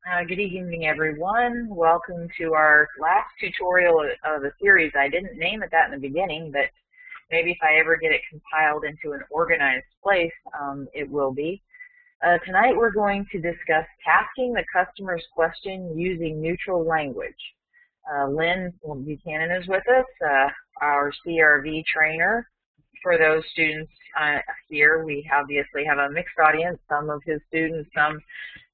Good evening, everyone. Welcome to our last tutorial of the series. I didn't name it that in the beginning, but maybe if I ever get it compiled into an organized place, it will be. Tonight we're going to discuss tasking the customer's question using neutral language. Lynn Buchanan is with us, our CRV trainer. For those students here, we obviously have a mixed audience, some of his students, some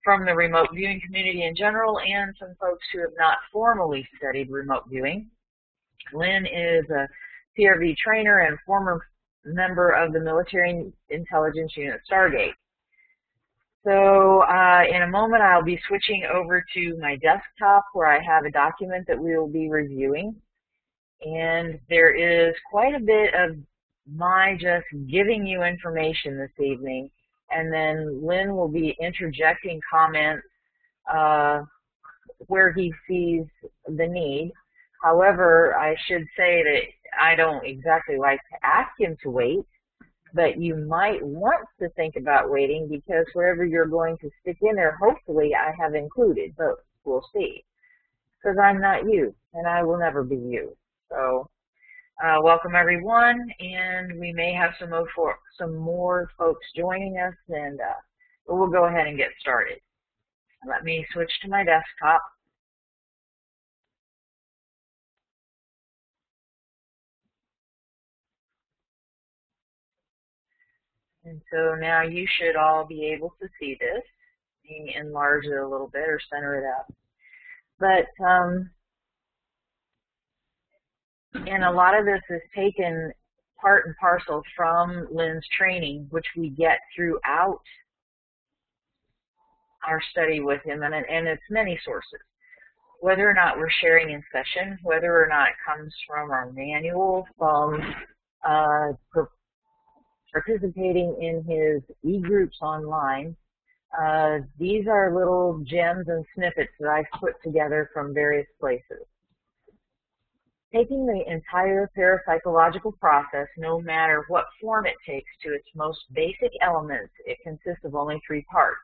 from the remote viewing community in general, and some folks who have not formally studied remote viewing. Lynn is a CRV trainer and former member of the Military Intelligence Unit Stargate. So in a moment I'll be switching over to my desktop where I have a document that we will be reviewing. And there is quite a bit of my just giving you information this evening. And then Lynn will be interjecting comments where he sees the need. However, I should say that I don't exactly like to ask him to wait, but you might want to think about waiting because wherever you're going to stick in there, hopefully I have included, but we'll see. Because I'm not you, and I will never be you. So welcome everyone, and we may have some more folks joining us, and but we'll go ahead and get started. Let me switch to my desktop. And so now you should all be able to see this. Enlarge it a little bit or center it up. But and a lot of this is taken part and parcel from Lynn's training, which we get throughout our study with him, and it's many sources. Whether or not we're sharing in session, whether or not it comes from our manual, from participating in his e-groups online, these are little gems and snippets that I've put together from various places. Taking the entire parapsychological process, no matter what form it takes, to its most basic elements, it consists of only three parts.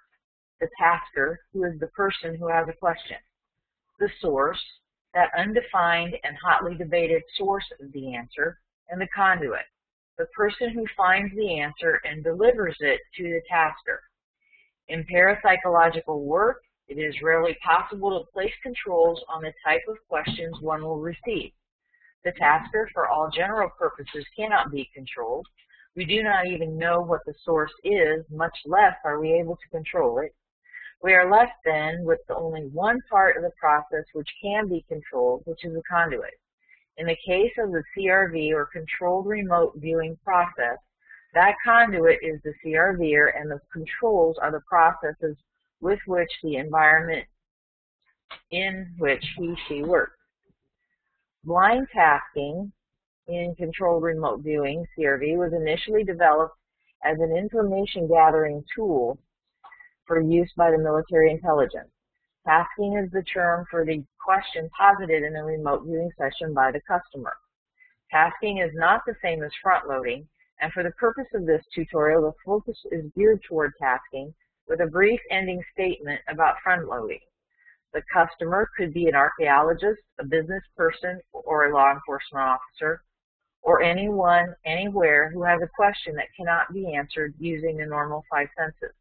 The tasker, who is the person who has a question. The source, that undefined and hotly debated source of the answer. And the conduit, the person who finds the answer and delivers it to the tasker. In parapsychological work, it is rarely possible to place controls on the type of questions one will receive. The tasker, for all general purposes, cannot be controlled. We do not even know what the source is, much less are we able to control it. We are left then with only one part of the process which can be controlled, which is the conduit. In the case of the CRV, or controlled remote viewing process, that conduit is the CRVer, and the controls are the processes with which the environment in which he/she works. Blind tasking in controlled remote viewing, CRV, was initially developed as an information gathering tool for use by the military intelligence. Tasking is the term for the question posited in a remote viewing session by the customer. Tasking is not the same as front-loading, and for the purpose of this tutorial, the focus is geared toward tasking with a brief ending statement about front-loading. The customer could be an archaeologist, a business person, or a law enforcement officer, or anyone, anywhere who has a question that cannot be answered using the normal five senses.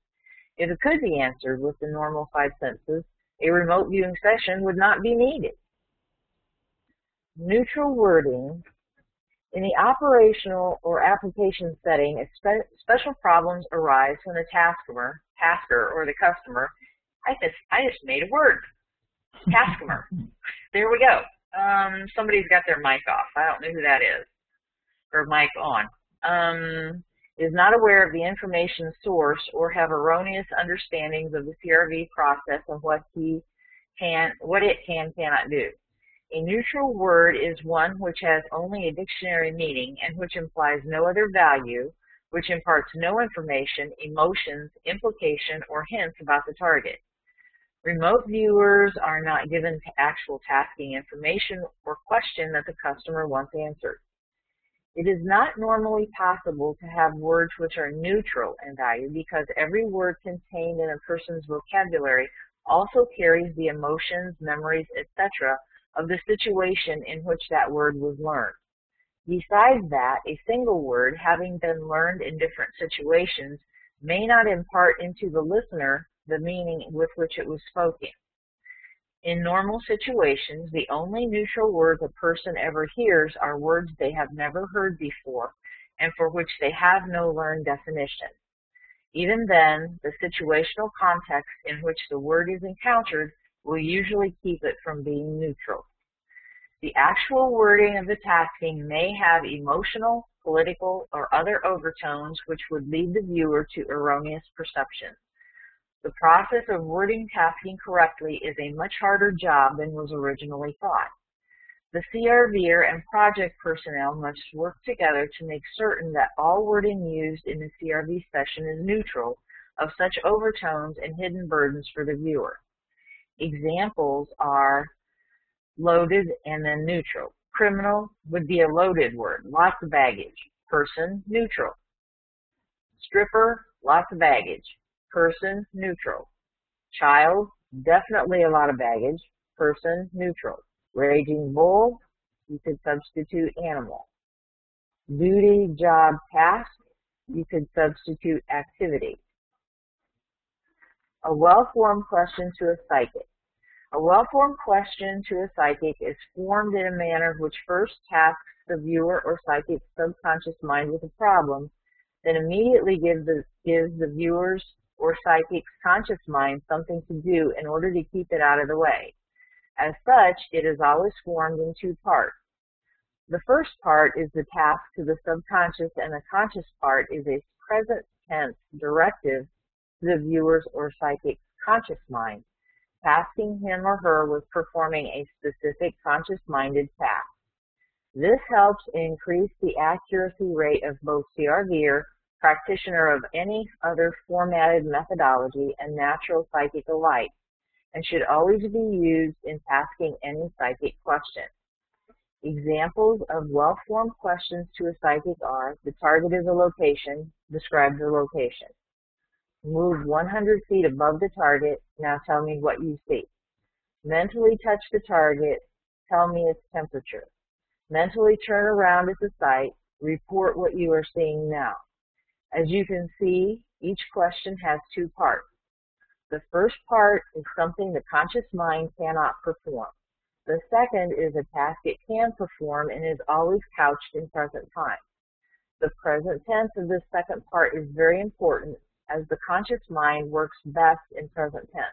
If it could be answered with the normal five senses, a remote viewing session would not be needed. Neutral wording. In the operational or application setting, special problems arise when the tasker, or the customer, I just made a word. Tasker. There we go. Somebody's got their mic off. I don't know who that is. Or mic on. Is not aware of the information source or have erroneous understandings of the CRV process and what it cannot do. A neutral word is one which has only a dictionary meaning and which implies no other value, which imparts no information, emotions, implication, or hints about the target. Remote viewers are not given actual tasking information or question that the customer wants answered. It is not normally possible to have words which are neutral in value because every word contained in a person's vocabulary also carries the emotions, memories, etc. of the situation in which that word was learned. Besides that, a single word, having been learned in different situations, may not impart into the listener the meaning with which it was spoken. In normal situations, the only neutral words a person ever hears are words they have never heard before and for which they have no learned definition. Even then, the situational context in which the word is encountered will usually keep it from being neutral. The actual wording of the tasking may have emotional, political, or other overtones which would lead the viewer to erroneous perceptions. The process of wording tasking correctly is a much harder job than was originally thought. The CRVer and project personnel must work together to make certain that all wording used in the CRV session is neutral of such overtones and hidden burdens for the viewer. Examples are loaded and then neutral. Criminal would be a loaded word, lots of baggage. Person, neutral. Stripper, lots of baggage. Person, neutral. Child, definitely a lot of baggage. Person, neutral. Raging bull, you could substitute animal. Duty, job, task, you could substitute activity. A well-formed question to a psychic. A well-formed question to a psychic is formed in a manner which first tasks the viewer or psychic's subconscious mind with a problem, then immediately gives the viewer's or psychic's conscious mind something to do in order to keep it out of the way. As such, it is always formed in two parts. The first part is the task to the subconscious, and the conscious part is a present tense directive to the viewer's or psychic's conscious mind, tasking him or her with performing a specific conscious-minded task. This helps increase the accuracy rate of both CRVer, practitioner of any other formatted methodology, and natural psychic alike, and should always be used in tasking any psychic question. Examples of well-formed questions to a psychic are: the target is a location, describe the location. Move 100 feet above the target, now tell me what you see. Mentally touch the target, tell me its temperature. Mentally turn around at the site, report what you are seeing now. As you can see, each question has two parts. The first part is something the conscious mind cannot perform. The second is a task it can perform and is always couched in present time. The present tense of this second part is very important, as the conscious mind works best in present tense.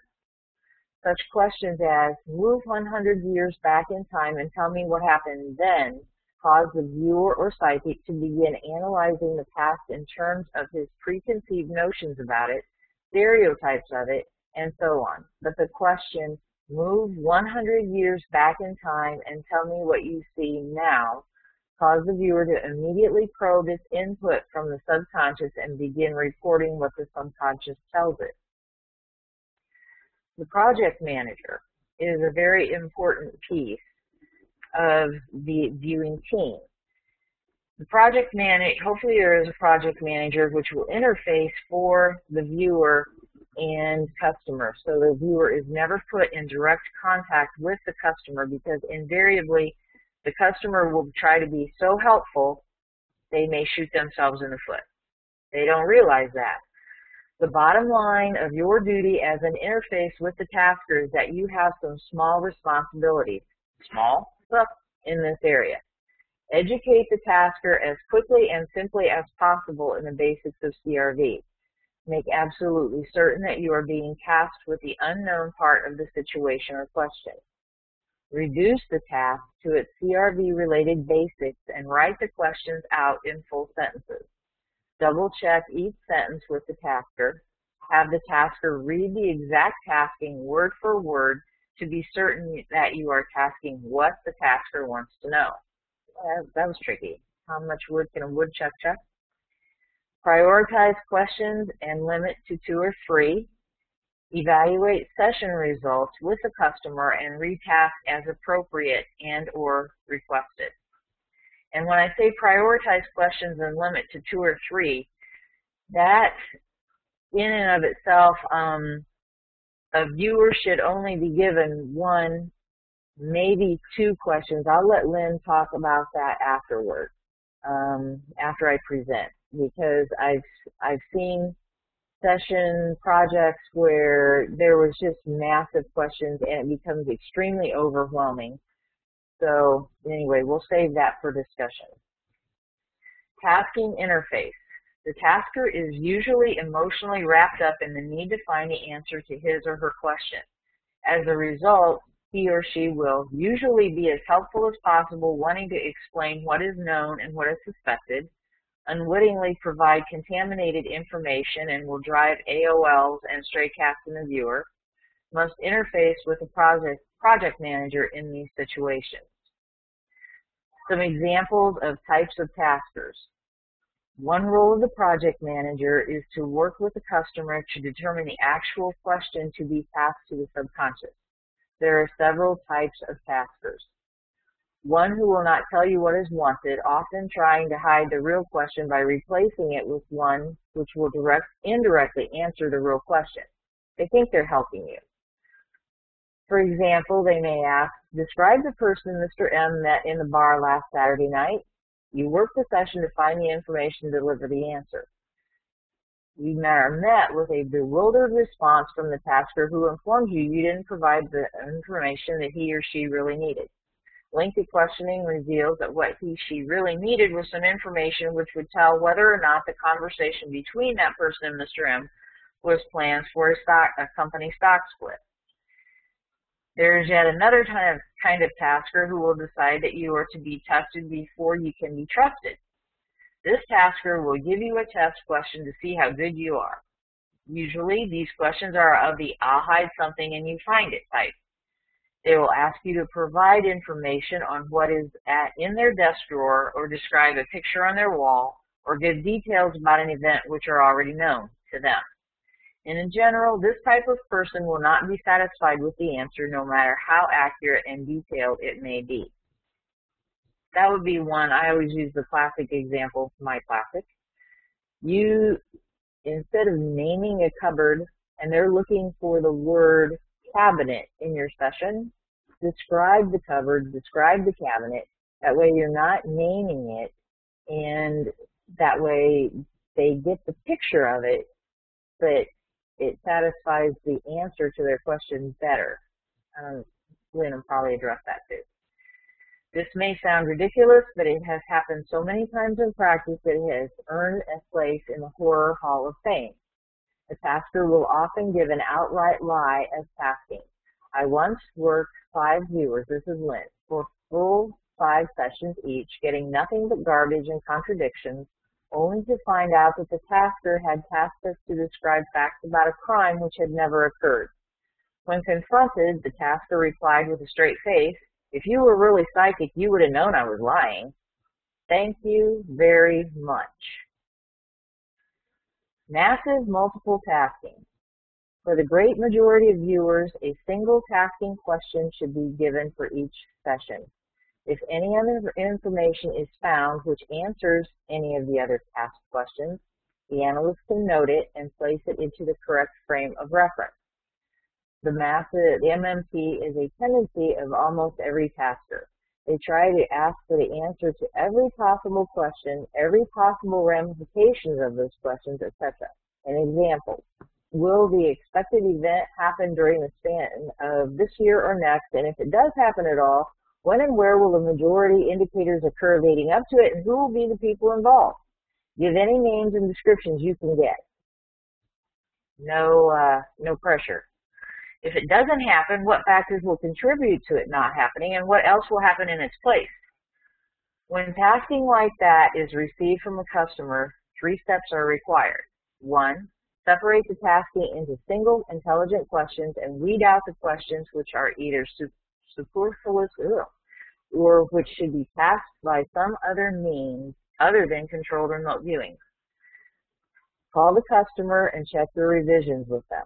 Such questions as, move 100 years back in time and tell me what happened then, cause the viewer or psychic to begin analyzing the past in terms of his preconceived notions about it, stereotypes of it, and so on. But the question, move 100 years back in time and tell me what you see now, cause the viewer to immediately probe its input from the subconscious and begin reporting what the subconscious tells it. The project manager is a very important piece of the viewing team. The project manager, hopefully there is a project manager which will interface for the viewer and customer, so the viewer is never put in direct contact with the customer, because invariably the customer will try to be so helpful they may shoot themselves in the foot. They don't realize that. The bottom line of your duty as an interface with the tasker is that you have some small responsibilities, small stuff in this area. Educate the tasker as quickly and simply as possible in the basics of CRV. Make absolutely certain that you are being tasked with the unknown part of the situation or question. Reduce the task to its CRV-related basics and write the questions out in full sentences. Double-check each sentence with the tasker. Have the tasker read the exact tasking word for word to be certain that you are tasking what the tasker wants to know. That was tricky. How much wood can a woodchuck chuck? Prioritize questions and limit to 2 or 3. Evaluate session results with the customer and retask as appropriate and or requested. And when I say prioritize questions and limit to 2 or 3, that in and of itself A viewer should only be given one, maybe two questions. I'll let Lynn talk about that afterward, after I present, because I've seen session projects where there was just massive questions and it becomes extremely overwhelming. So anyway, we'll save that for discussion. Tasking interface. The tasker is usually emotionally wrapped up in the need to find the answer to his or her question. As a result, he or she will usually be as helpful as possible, wanting to explain what is known and what is suspected, unwittingly provide contaminated information, and will drive AOLs and stray cats in the viewer, must interface with the project manager in these situations. Some examples of types of taskers. One role of the project manager is to work with the customer to determine the actual question to be passed to the subconscious. There are several types of taskers. One who will not tell you what is wanted, often trying to hide the real question by replacing it with one which will indirectly answer the real question. They think they're helping you. For example, they may ask, describe the person Mr. M met in the bar last Saturday night. You work the session to find the information to deliver the answer. You are met with a bewildered response from the tasker who informs you you didn't provide the information that he or she really needed. Lengthy questioning reveals that what she really needed was some information which would tell whether or not the conversation between that person and Mr. M was plans for a company stock split. There is yet another kind of tasker who will decide that you are to be tested before you can be trusted. This tasker will give you a test question to see how good you are. Usually, these questions are of the I'll hide something and you find it type. They will ask you to provide information on what is in their desk drawer, or describe a picture on their wall, or give details about an event which are already known to them. And in general, this type of person will not be satisfied with the answer, no matter how accurate and detailed it may be. That would be one. I always use the classic example, my classic. You, instead of naming a cupboard, and they're looking for the word cabinet in your session, describe the cupboard, describe the cabinet. That way you're not naming it, and that way they get the picture of it, but it satisfies the answer to their question better. Lynn will probably address that too. This may sound ridiculous, but it has happened so many times in practice that it has earned a place in the Horror Hall of Fame. The tasker will often give an outright lie as tasking. I once worked 5 viewers, this is Lynn, for full 5 sessions each, getting nothing but garbage and contradictions, only to find out that the tasker had tasked us to describe facts about a crime which had never occurred. When confronted, the tasker replied with a straight face, if you were really psychic, you would have known I was lying. Thank you very much. Massive multiple tasking. For the great majority of viewers, a single tasking question should be given for each session. If any other information is found which answers any of the other task questions, the analyst can note it and place it into the correct frame of reference. The MMT is a tendency of almost every tasker. They try to ask for the answer to every possible question, every possible ramifications of those questions, etc. An example, will the expected event happen during the span of this year or next? And if it does happen at all, when and where will the majority indicators occur leading up to it, and who will be the people involved? Give any names and descriptions you can get. No pressure. If it doesn't happen, what factors will contribute to it not happening, and what else will happen in its place? When tasking like that is received from a customer, 3 steps are required. 1, separate the tasking into single, intelligent questions and weed out the questions which are either superfluous or which should be tasked by some other means other than controlled remote viewing. Call the customer and check your revisions with them.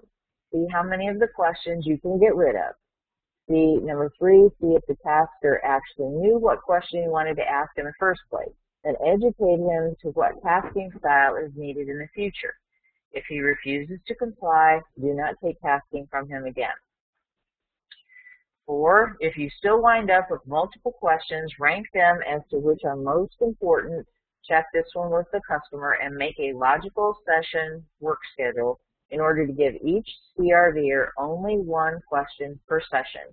See how many of the questions you can get rid of. Number 3, see if the tasker actually knew what question he wanted to ask in the first place, and educate him to what tasking style is needed in the future. If he refuses to comply, do not take tasking from him again. 4, if you still wind up with multiple questions, rank them as to which are most important, check this one with the customer, and make a logical session work schedule in order to give each CRVer only one question per session.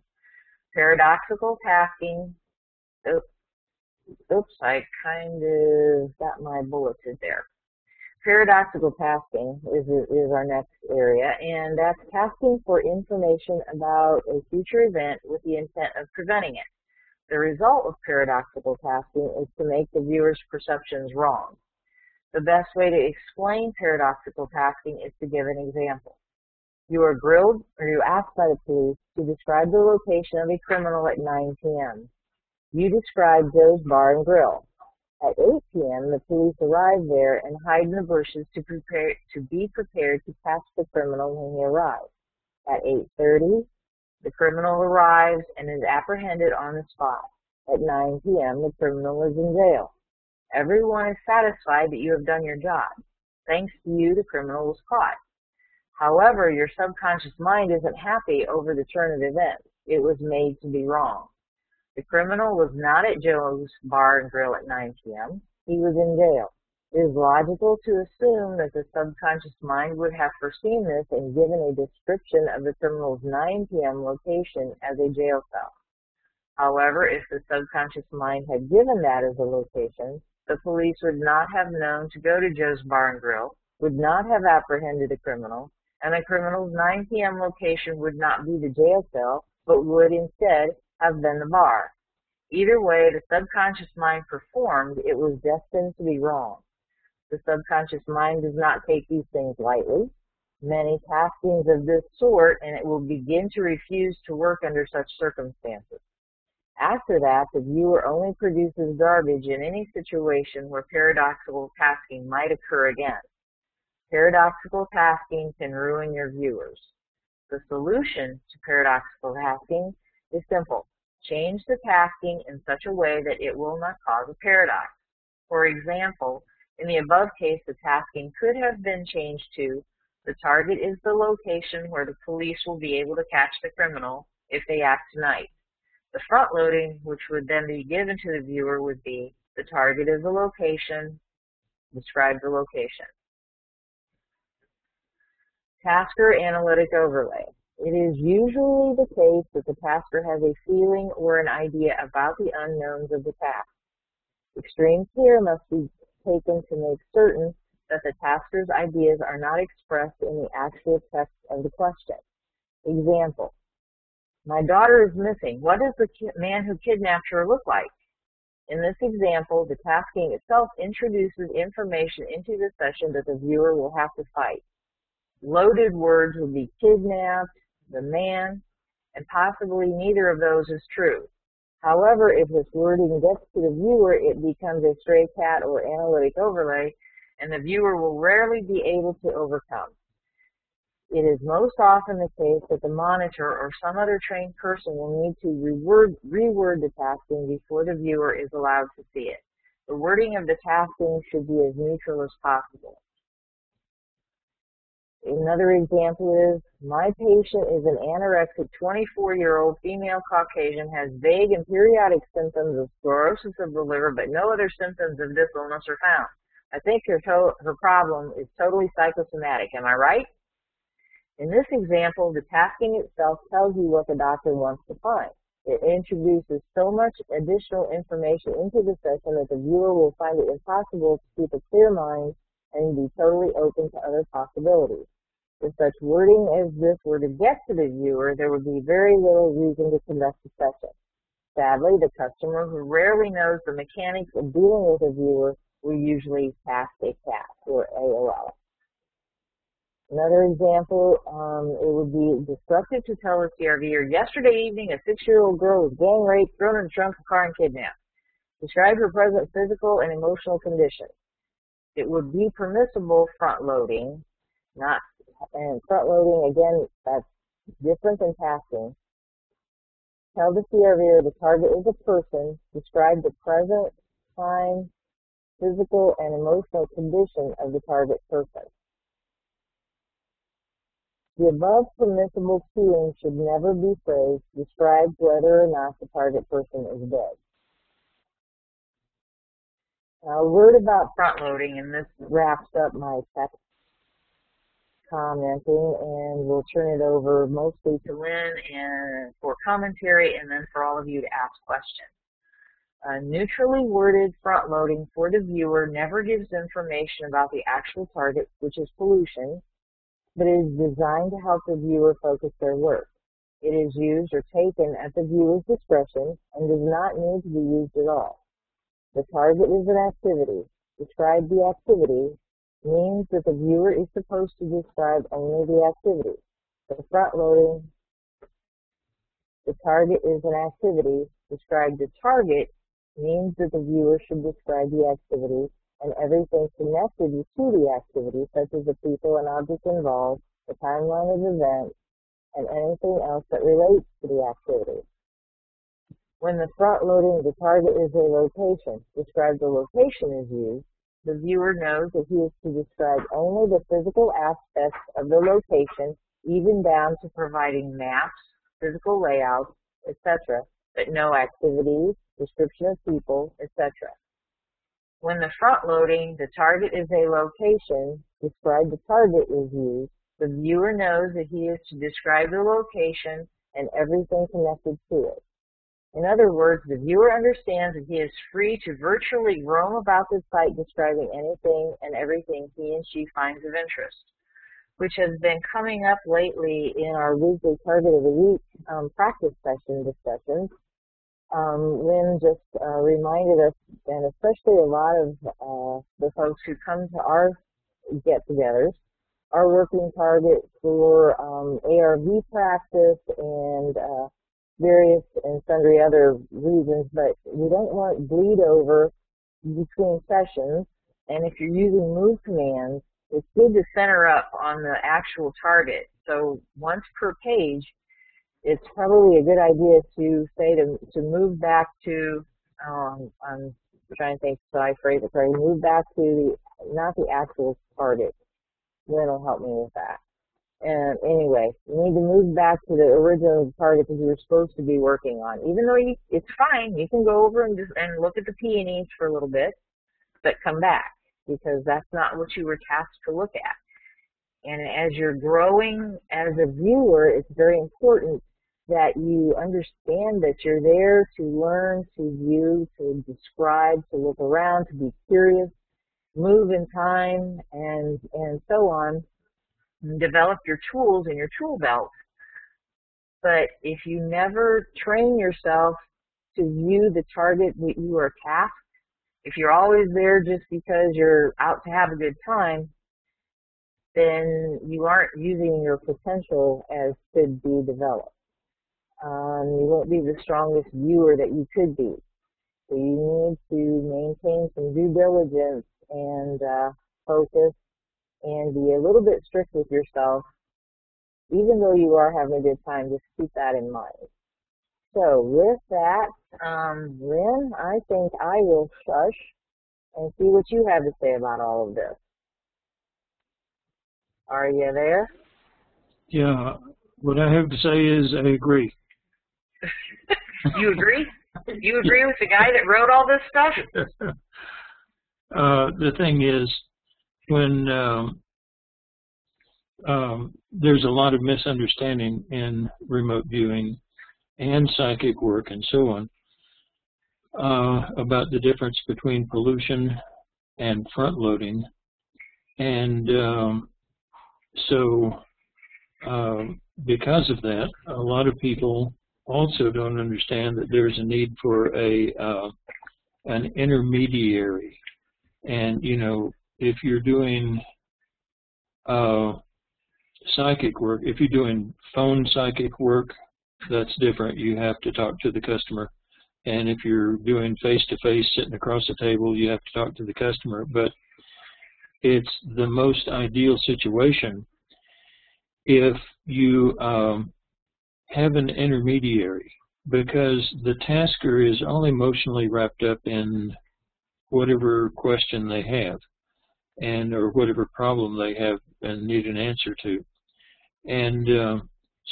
Paradoxical tasking, oops, I kind of got my bulleted there. Paradoxical tasking is our next area, and that's tasking for information about a future event with the intent of preventing it. The result of paradoxical tasking is to make the viewer's perceptions wrong. The best way to explain paradoxical tasking is to give an example. You are grilled or you asked by the police to describe the location of a criminal at 9 p.m. You describe Joe's Bar and Grill. At 8 p.m., the police arrive there and hide in the bushes to be prepared to catch the criminal when he arrives. At 8:30, the criminal arrives and is apprehended on the spot. At 9 p.m., the criminal is in jail. Everyone is satisfied that you have done your job. Thanks to you, the criminal was caught. However, your subconscious mind isn't happy over the turn of events. It was made to be wrong. The criminal was not at Joe's Bar and Grill at 9 p.m. He was in jail. It is logical to assume that the subconscious mind would have foreseen this and given a description of the criminal's 9 p.m. location as a jail cell. However, if the subconscious mind had given that as a location, the police would not have known to go to Joe's Bar and Grill, would not have apprehended the criminal, and the criminal's 9 p.m. location would not be the jail cell, but would instead have been the bar. Either way the subconscious mind performed, it was destined to be wrong. The subconscious mind does not take these things lightly. Many taskings of this sort, and it will begin to refuse to work under such circumstances. After that, the viewer only produces garbage in any situation where paradoxical tasking might occur again. Paradoxical tasking can ruin your viewers. The solution to paradoxical tasking is simple. Change the tasking in such a way that it will not cause a paradox. For example, in the above case, the tasking could have been changed to, the target is the location where the police will be able to catch the criminal if they act tonight. The front loading, which would then be given to the viewer, would be, the target is the location, describe the location. Tasker analytic overlay. It is usually the case that the tasker has a feeling or an idea about the unknowns of the task. Extreme care must be taken to make certain that the tasker's ideas are not expressed in the actual text of the question. Example, my daughter is missing. What does the man who kidnapped her look like? In this example, the tasking itself introduces information into the session that the viewer will have to fight. Loaded words would be kidnapped, the man, and possibly neither of those is true. However, if this wording gets to the viewer, it becomes a stray cat or analytic overlay, and the viewer will rarely be able to overcome. It is most often the case that the monitor or some other trained person will need to reword the tasking before the viewer is allowed to see it. The wording of the tasking should be as neutral as possible. Another example is, my patient is an anorexic 24-year-old female Caucasian, has vague and periodic symptoms of sclerosis of the liver, but no other symptoms of this illness are found. I think her problem is totally psychosomatic. Am I right? In this example, the tasking itself tells you what the doctor wants to find. It introduces so much additional information into the session that the viewer will find it impossible to keep a clear mind and be totally open to other possibilities. If such wording as this were to get to the viewer, there would be very little reason to conduct the session. Sadly, the customer, who rarely knows the mechanics of dealing with a viewer, will usually task a cat, or AOL. Another example, it would be destructive to tell a CRVer, yesterday evening a 6-year-old girl was gang raped, thrown in the trunk of a car, and kidnapped. Describe her present physical and emotional condition. It would be permissible front-loading, and front-loading, again, that's different than tasking. Tell the CRVer the target is a person. Describe the present, time, physical, and emotional condition of the target person. The above permissible cueing should never be phrased, describes whether or not the target person is dead. Now, a word about front loading, and this wraps up my text commenting, and we'll turn it over mostly to Lynn and for commentary, and then for all of you to ask questions. Neutrally worded front loading for the viewer never gives information about the actual target, which is pollution, but is designed to help the viewer focus their work. It is used or taken at the viewer's discretion and does not need to be used at all. The target is an activity. Describe the activity means that the viewer is supposed to describe only the activity. The front loading, the target is an activity. Describe the target means that the viewer should describe the activity and everything connected to the activity, such as the people and objects involved, the timeline of events, and anything else that relates to the activity. When the front loading the target is a location, describe the location is used, the viewer knows that he is to describe only the physical aspects of the location, even down to providing maps, physical layouts, etc., but no activities, description of people, etc. When the front loading the target is a location, describe the target is used, the viewer knows that he is to describe the location and everything connected to it. In other words, the viewer understands that he is free to virtually roam about the site describing anything and everything he and she finds of interest, which has been coming up lately in our weekly Target of the Week practice session discussions. Lynn just reminded us, and especially a lot of the folks who come to our get-togethers, our working target for ARV practice and various and sundry other reasons, but we don't want bleed over between sessions. And if you're using move commands, it's good to center up on the actual target. So once per page, it's probably a good idea to say to move back to, I'm trying to think so I phrase it correctly, move back to the, not the actual target. Lynn will help me with that. And anyway, you need to move back to the original target that you were supposed to be working on. Even though it's fine, you can go over and look at the P&Es for a little bit, but come back, because that's not what you were tasked to look at. And as you're growing as a viewer, it's very important that you understand that you're there to learn, to view, to describe, to look around, to be curious, move in time, and so on. Develop your tools in your tool belt. But if you never train yourself to view the target that you are tasked, if you're always there just because you're out to have a good time, then you aren't using your potential as could be developed. You won't be the strongest viewer that you could be. So you need to maintain some due diligence and focus, and be a little bit strict with yourself, even though you are having a good time. Just keep that in mind. So with that, Lynn, I think I will shush and see what you have to say about all of this. Are you there? Yeah, what I have to say is I agree. You agree? You agree with the guy that wrote all this stuff? The thing is, when there's a lot of misunderstanding in remote viewing and psychic work and so on about the difference between pollution and front loading. And so because of that, a lot people also don't understand that there's a need for an intermediary. And, you know, if you're doing psychic work, if you're doing phone psychic work, that's different. You have to talk to the customer. And if you're doing face-to-face, sitting across the table, you have to talk to the customer. But it's the most ideal situation if you have an intermediary, because the tasker is all emotionally wrapped up in whatever question they have, and or whatever problem they have and need an answer to. And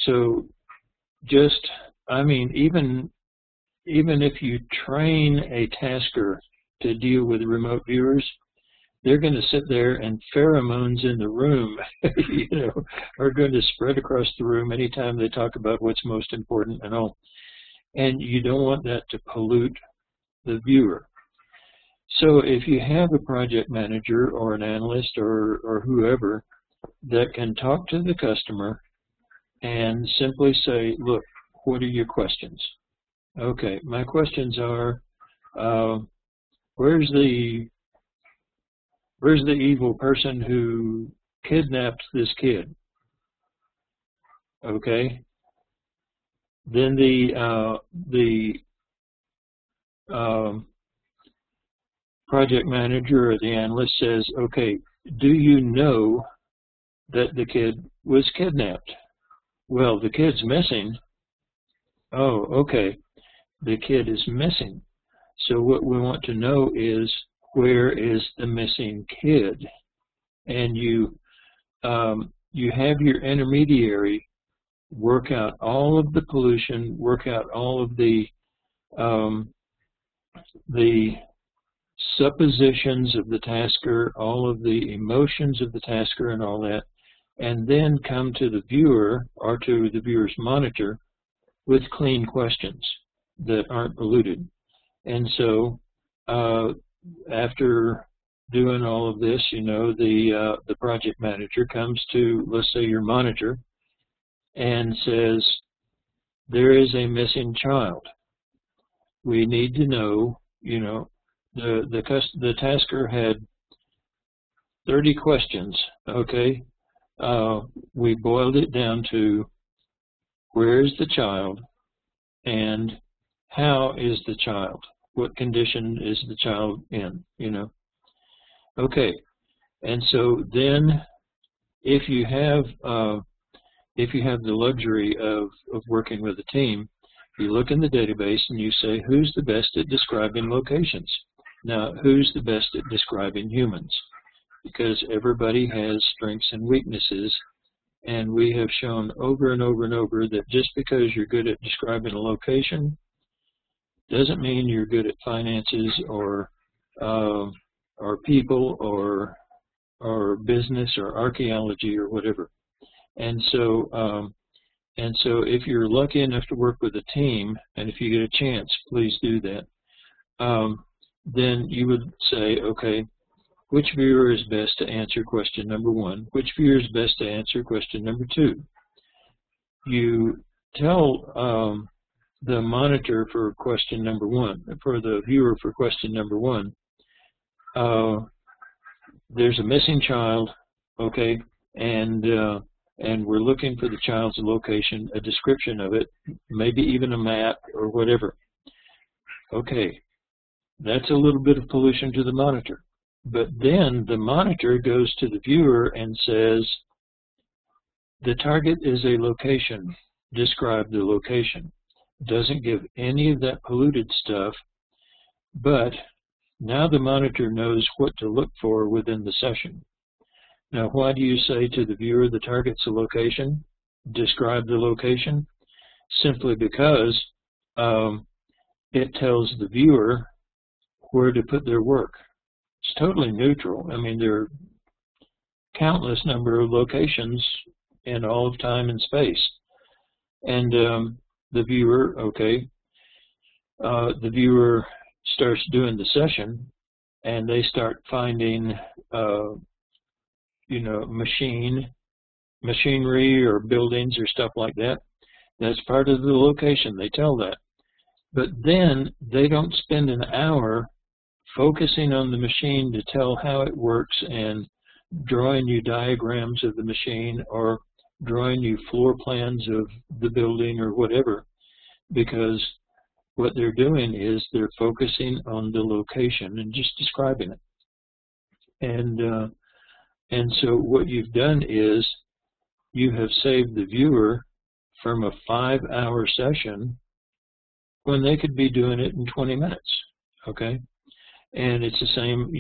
so just, I mean, even if you train a tasker to deal with remote viewers, they're going to sit there and pheromones in the room, are going to spread across the room anytime they talk about what's most important and all. And you don't want that to pollute the viewer. So if you have a project manager or an analyst or whoever that can talk to the customer and simply say, look, what are your questions? Okay, my questions are, where's the evil person who kidnapped this kid? Okay. Then the project manager or the analyst says, okay, do you know that the kid was kidnapped? Well, the kid's missing. Oh, okay. The kid is missing. So what we want to know is, where is the missing kid? And you have your intermediary work out all of the pollution, work out all of the suppositions of the tasker, all of the emotions of the tasker and all that, and then come to the viewer or to the viewer's monitor with clean questions that aren't polluted. And so after doing all of this, the project manager comes to, let's say, your monitor and says, there is a missing child. We need to know, the tasker had 30 questions, okay? We boiled it down to, where is the child and how is the child? What condition is the child in, Okay, and so then if you have the luxury of working with a team, you look in the database and you say, who's the best at describing locations? Now, who's the best at describing humans? Because everybody has strengths and weaknesses, and we have shown over and over and over that just because you're good at describing a location doesn't mean you're good at finances or people or business or archaeology or whatever. And so if you're lucky enough to work with a team, and if you get a chance, please do that, then you would say, okay, which viewer is best to answer question number 1? Which viewer is best to answer question number 2? You tell the monitor for question number 1, for the viewer for question number 1, there's a missing child, okay, and we're looking for the child's location, a description of it, maybe even a map or whatever. Okay, that's a little bit of pollution to the monitor. But then the monitor goes to the viewer and says, the target is a location, describe the location. Doesn't give any of that polluted stuff, but now the monitor knows what to look for within the session. Now, why do you say to the viewer the target's a location? Describe the location? Simply because it tells the viewer where to put their work. It's totally neutral. I mean, there are countless number of locations in all of time and space. And the viewer, the viewer starts doing the session, and they start finding, machinery or buildings or stuff like that. That's part of the location. They tell that. But then they don't spend an hour focusing on the machine to tell how it works and drawing you diagrams of the machine or drawing you floor plans of the building or whatever, because what they're doing is they're focusing on the location and just describing it. And so what you've done is you have saved the viewer from a 5-hour session when they could be doing it in 20 minutes, okay? And it's the same,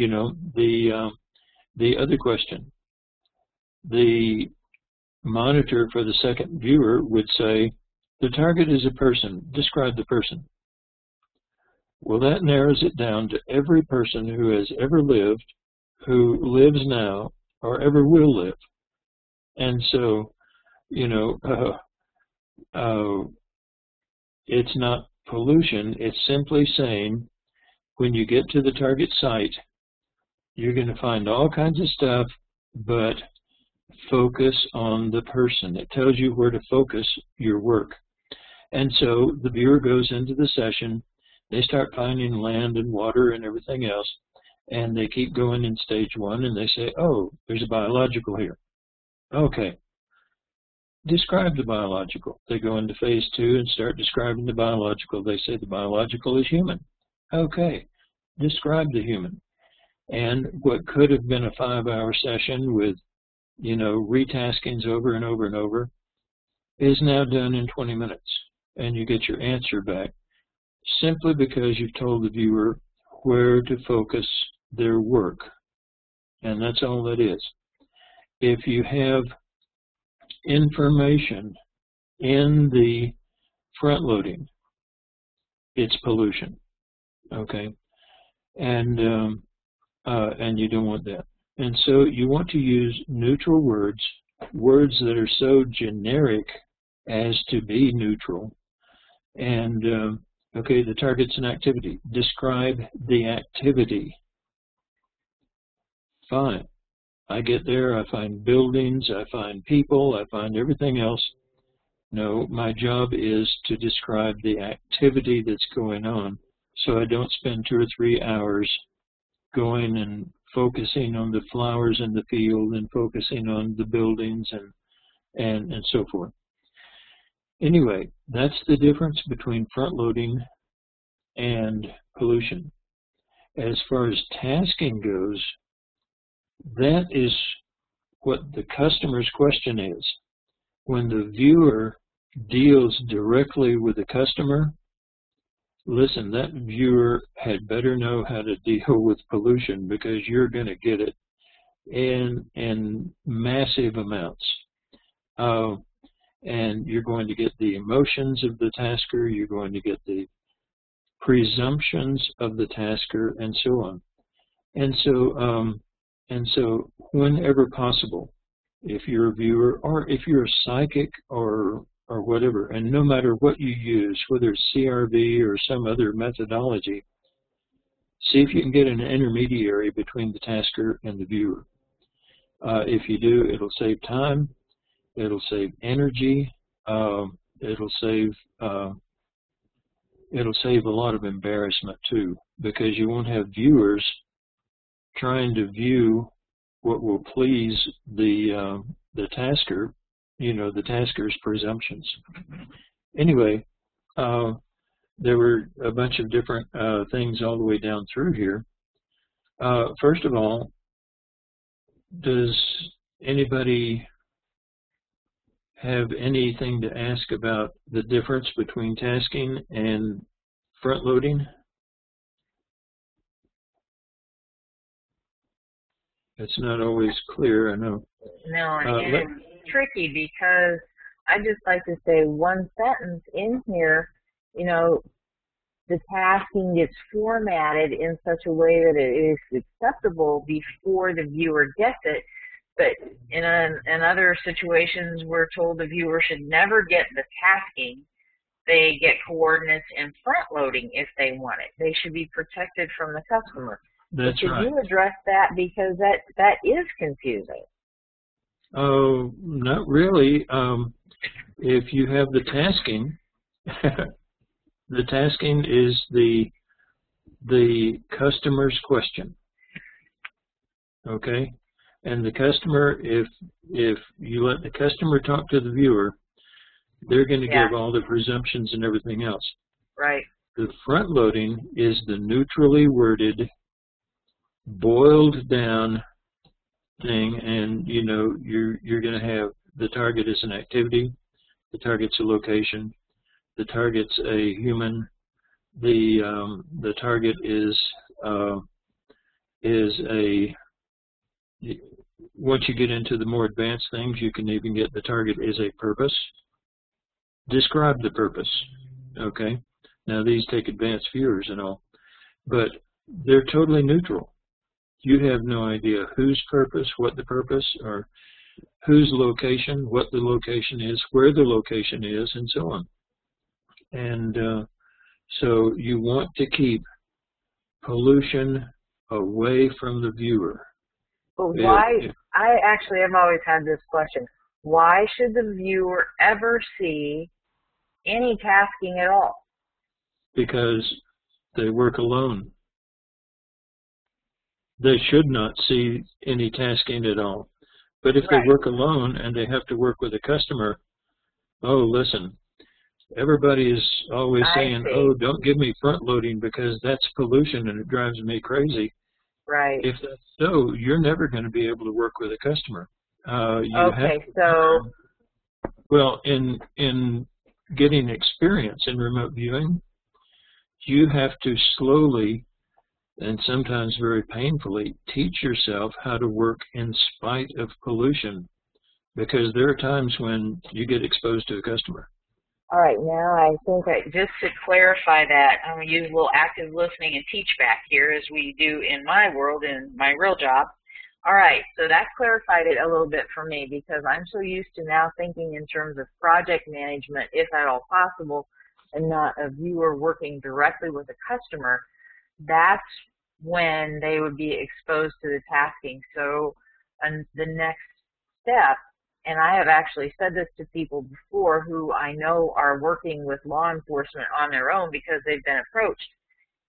the other question. The monitor for the second viewer would say, the target is a person, describe the person. Well, that narrows it down to every person who has ever lived, who lives now, or ever will live. And so, you know, it's not pollution, it's simply saying, when you get to the target site, you're going to find all kinds of stuff, but focus on the person. It tells you where to focus your work. And so the viewer goes into the session, they start finding land and water and everything else, and they keep going in stage 1, and they say, oh, there's a biological here. Okay. Describe the biological. They go into phase 2 and start describing the biological. They say the biological is human. Okay. Describe the human. And what could have been a 5-hour session with, you know, retaskings over and over and over is now done in 20 minutes. And you get your answer back simply because you've told the viewer where to focus their work. And that's all that is. If you have information in the front loading, it's pollution. Okay? And you don't want that. And so you want to use neutral words, words that are so generic as to be neutral. And, okay, the target's an activity. Describe the activity. Fine. I get there, I find buildings, I find people, I find everything else. No, my job is to describe the activity that's going on, so I don't spend 2 or 3 hours going and focusing on the flowers in the field and focusing on the buildings and so forth. Anyway, that's the difference between front loading and pollution. As far as tasking goes, that is what the customer's question is. When the viewer deals directly with the customer, listen, that viewer had better know how to deal with pollution, because you're going to get it in massive amounts. And you're going to get the emotions of the tasker, you're going to get the presumptions of the tasker, and so on. And so whenever possible, if you're a viewer or if you're a psychic or whatever, and no matter what you use, whether it's CRV or some other methodology, see if you can get an intermediary between the tasker and the viewer. If you do, it'll save time, it'll save energy, it'll save a lot of embarrassment too, because you won't have viewers trying to view what will please the tasker, you know, the tasker's presumptions. Anyway, there were a bunch of different things all the way down through here. First of all, does anybody have anything to ask about the difference between tasking and front loading? It's not always clear, I know. No, and it's tricky because I just like to say one sentence in here, you know, the tasking gets formatted in such a way that it is acceptable before the viewer gets it. But in other situations, we're told the viewer should never get the tasking. They get coordinates in front loading if they want it. They should be protected from the customer. That's right. Could you address that, because that is confusing? Oh, not really. If you have the tasking, the tasking is the customer's question. Okay? And the customer, if you let the customer talk to the viewer, they're going to give all the presumptions and everything else. Right. The front loading is the neutrally worded, boiled down thing, and you know you're going to have the target is an activity, the target's a location, the target's a human, the target is a once you get into the more advanced things, you can even get the target is a purpose. Describe the purpose, okay? Now, these take advanced viewers and all, but they're totally neutral. You have no idea whose purpose, what the purpose, or whose location, what the location is, where the location is, and so on. And so you want to keep pollution away from the viewer. But why, I've always had this question. Why should the viewer ever see any tasking at all? Because they work alone. They should not see any tasking at all. But if Right. they work alone and they have to work with a customer, oh, listen, everybody is always saying, oh, don't give me front loading because that's pollution and it drives me crazy. Right. If that's so, you're never going to be able to work with a customer. Well, in getting experience in remote viewing, you have to slowly and sometimes very painfully teach yourself how to work in spite of pollution, because there are times when you get exposed to a customer. All right, now I think just to clarify that, I'm going to use a little active listening and teach back here as we do in my world, in my real job. All right, so that clarified it a little bit for me, because I'm so used to now thinking in terms of project management, if at all possible, and not a viewer working directly with a customer. That's when they would be exposed to the tasking. So the next step, and I have actually said this to people before who I know are working with law enforcement on their own because they've been approached,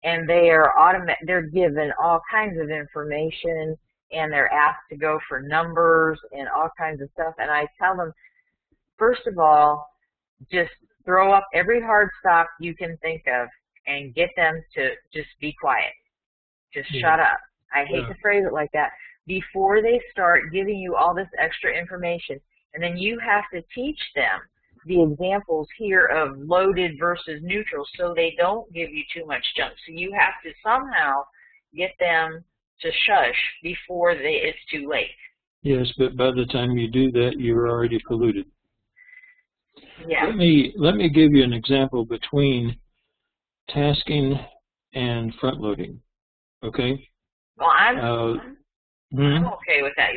and they're given all kinds of information, and they're asked to go for numbers and all kinds of stuff. And I tell them, first of all, just throw up every hard stop you can think of and get them to just be quiet. Just shut up. I hate to phrase it like that. Before they start giving you all this extra information. And then you have to teach them the examples here of loaded versus neutral so they don't give you too much junk. So you have to somehow get them to shush before it's too late. Yes, but by the time you do that, you're already polluted. Yeah. Let me give you an example between tasking and front loading. Okay? Well, I'm okay with that.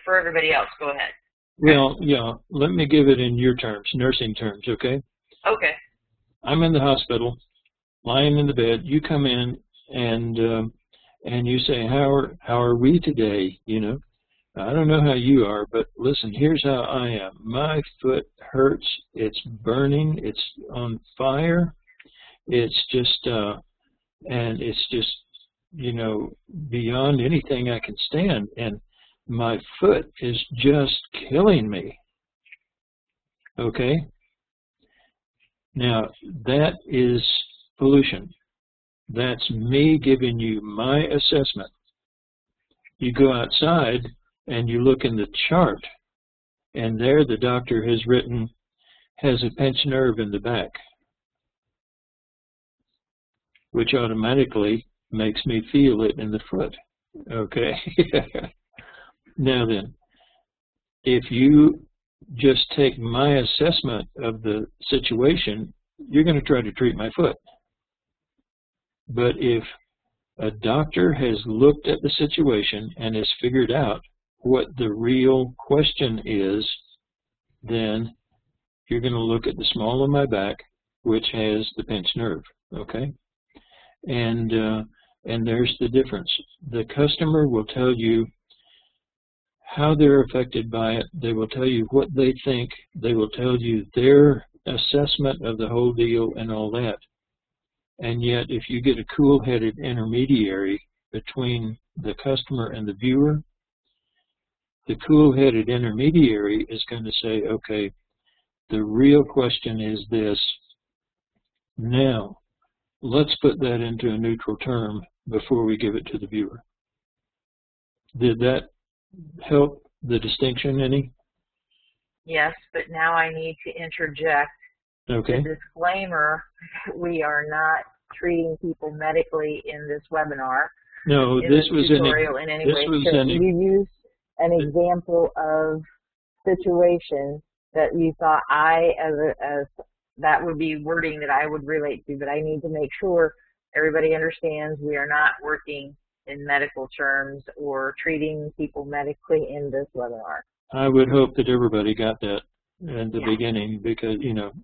For everybody else, go ahead. Well, yeah, let me give it in your terms, nursing terms, okay? Okay. I'm in the hospital, lying in the bed. You come in and you say, how are we today? You know, I don't know how you are, but listen, here's how I am. My foot hurts. It's burning. It's on fire. It's just, and it's just, you know, beyond anything I can stand. And my foot is just killing me. Okay? Now, that is pollution. That's me giving you my assessment. You go outside and you look in the chart, and there the doctor has written, has a pinched nerve in the back, which automatically makes me feel it in the foot. Okay? Now then, if you just take my assessment of the situation, you're going to try to treat my foot. But if a doctor has looked at the situation and has figured out what the real question is, then you're going to look at the small of my back, which has the pinched nerve, okay? And there's the difference. The customer will tell you how they're affected by it. They will tell you what they think. They will tell you their assessment of the whole deal and all that. And yet, if you get a cool-headed intermediary between the customer and the viewer, the cool-headed intermediary is going to say, okay, the real question is this. Now, let's put that into a neutral term before we give it to the viewer. Did that help the distinction any? Yes, but now I need to interject okay. the disclaimer. We are not treating people medically in this webinar. No, this was tutorial in any way. an example of situation that you thought as that would be wording that I would relate to, but I need to make sure everybody understands we are not working in medical terms or treating people medically in this webinar. I would hope that everybody got that at the beginning, because,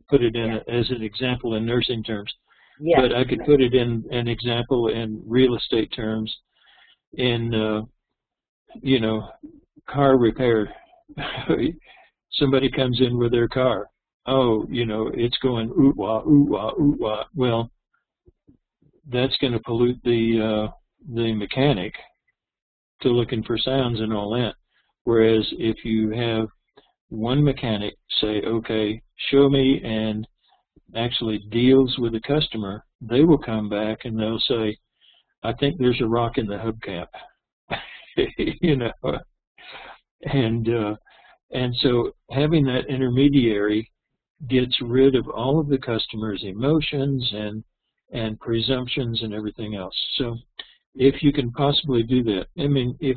put it in as an example in nursing terms. Yes. But I could put it in an example in real estate terms, in, car repair. Somebody comes in with their car. Oh, it's going oot-wah, oot-wah, oot-wah. Well, that's going to pollute the mechanic to looking for sounds and all that. Whereas if you have one mechanic say, okay, show me, and actually deals with the customer, they will come back and they'll say, I think there's a rock in the hubcap. And so having that intermediary gets rid of all of the customer's emotions and presumptions and everything else. So if you can possibly do that, I mean, if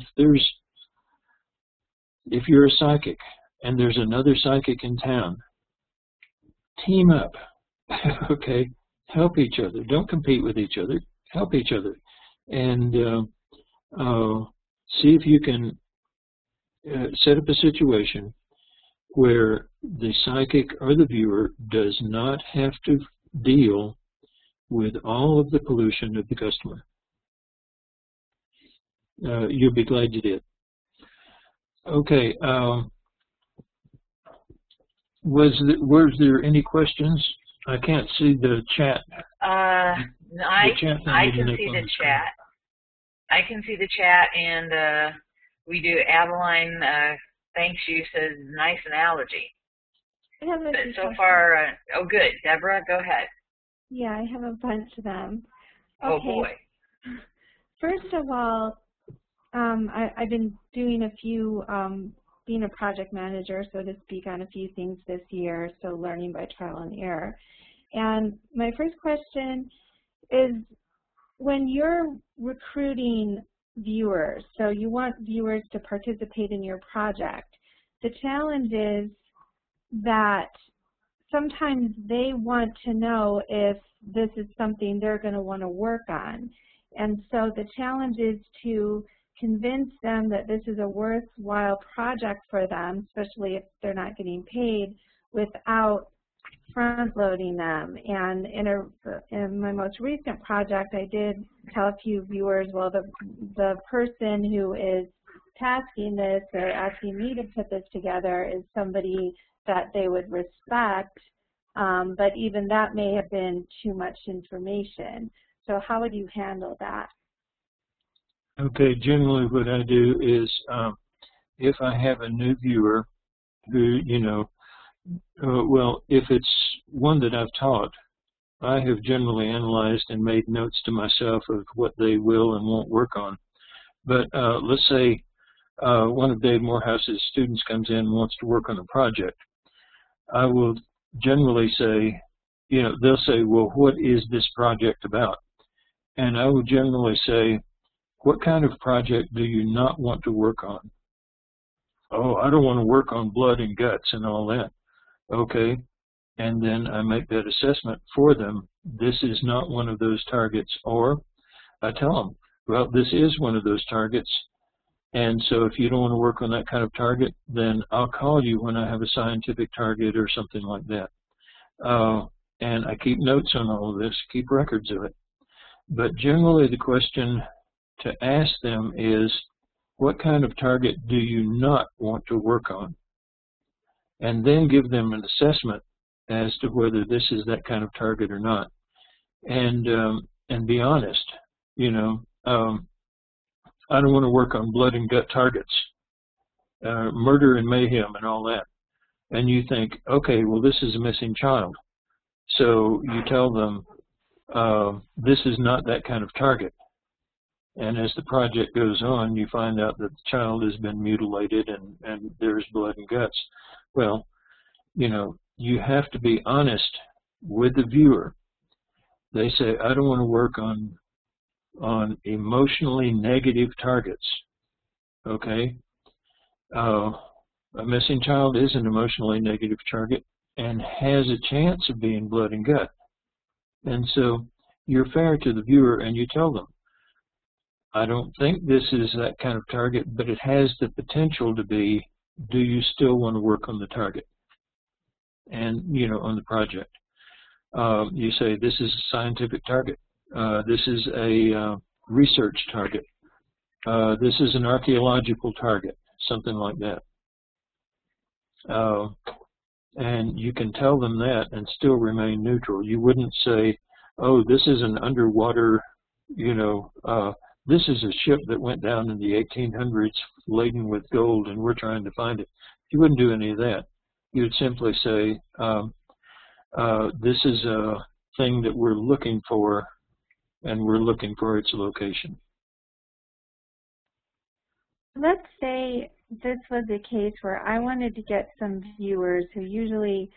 you're a psychic and there's another psychic in town, team up, okay? Help each other. Don't compete with each other. Help each other. And see if you can set up a situation where the psychic or the viewer does not have to deal with all of the pollution of the customer. You'll be glad you did. Okay. Was there any questions? I can't see the chat. I can see the chat. I can see the chat, and we do. Adeline, thanks you, says nice analogy. I have but so far, oh good. Deborah, go ahead. Yeah, I have a bunch of them. Okay. Oh boy. First of all, I've been doing a few, being a project manager, so to speak, on a few things this year, so learning by trial and error. And my first question is, when you're recruiting viewers, so you want viewers to participate in your project, the challenge is that sometimes they want to know if this is something they're going to want to work on. And so the challenge is to convince them that this is a worthwhile project for them, especially if they're not getting paid, without front-loading them. And in my most recent project, I did tell a few viewers, well, the person who is tasking this or asking me to put this together is somebody that they would respect, but even that may have been too much information. So how would you handle that? Okay, generally what I do is if I have a new viewer who, well, if it's one that I've taught, I have generally analyzed and made notes to myself of what they will and won't work on. But let's say one of Dave Morehouse's students comes in and wants to work on a project. I will generally say, they'll say, well, what is this project about? And I will generally say, what kind of project do you not want to work on? Oh, I don't want to work on blood and guts and all that. Okay. And then I make that assessment for them. This is not one of those targets. Or I tell them, well, this is one of those targets. And so if you don't want to work on that kind of target, then I'll call you when I have a scientific target or something like that. And I keep notes on all of this, keep records of it. But generally the question to ask them is, what kind of target do you not want to work on? And then give them an assessment as to whether this is that kind of target or not. And be honest, I don't want to work on blood and gut targets, murder and mayhem and all that. And you think, okay, well, this is a missing child. So you tell them, this is not that kind of target. And as the project goes on, you find out that the child has been mutilated and there's blood and guts. Well, you have to be honest with the viewer. They say, I don't want to work on emotionally negative targets. Okay? A missing child is an emotionally negative target and has a chance of being blood and gut. And so you're fair to the viewer and you tell them, I don't think this is that kind of target, but it has the potential to be, do you still want to work on the target? And, you know, on the project. You say, this is a scientific target. This is a research target. This is an archaeological target, something like that. And you can tell them that and still remain neutral. You wouldn't say, oh, this is an underwater, you know, this is a ship that went down in the 1800s laden with gold and we're trying to find it. You wouldn't do any of that. You'd simply say, this is a thing that we're looking for and we're looking for its location. Let's say this was a case where I wanted to get some viewers who usually,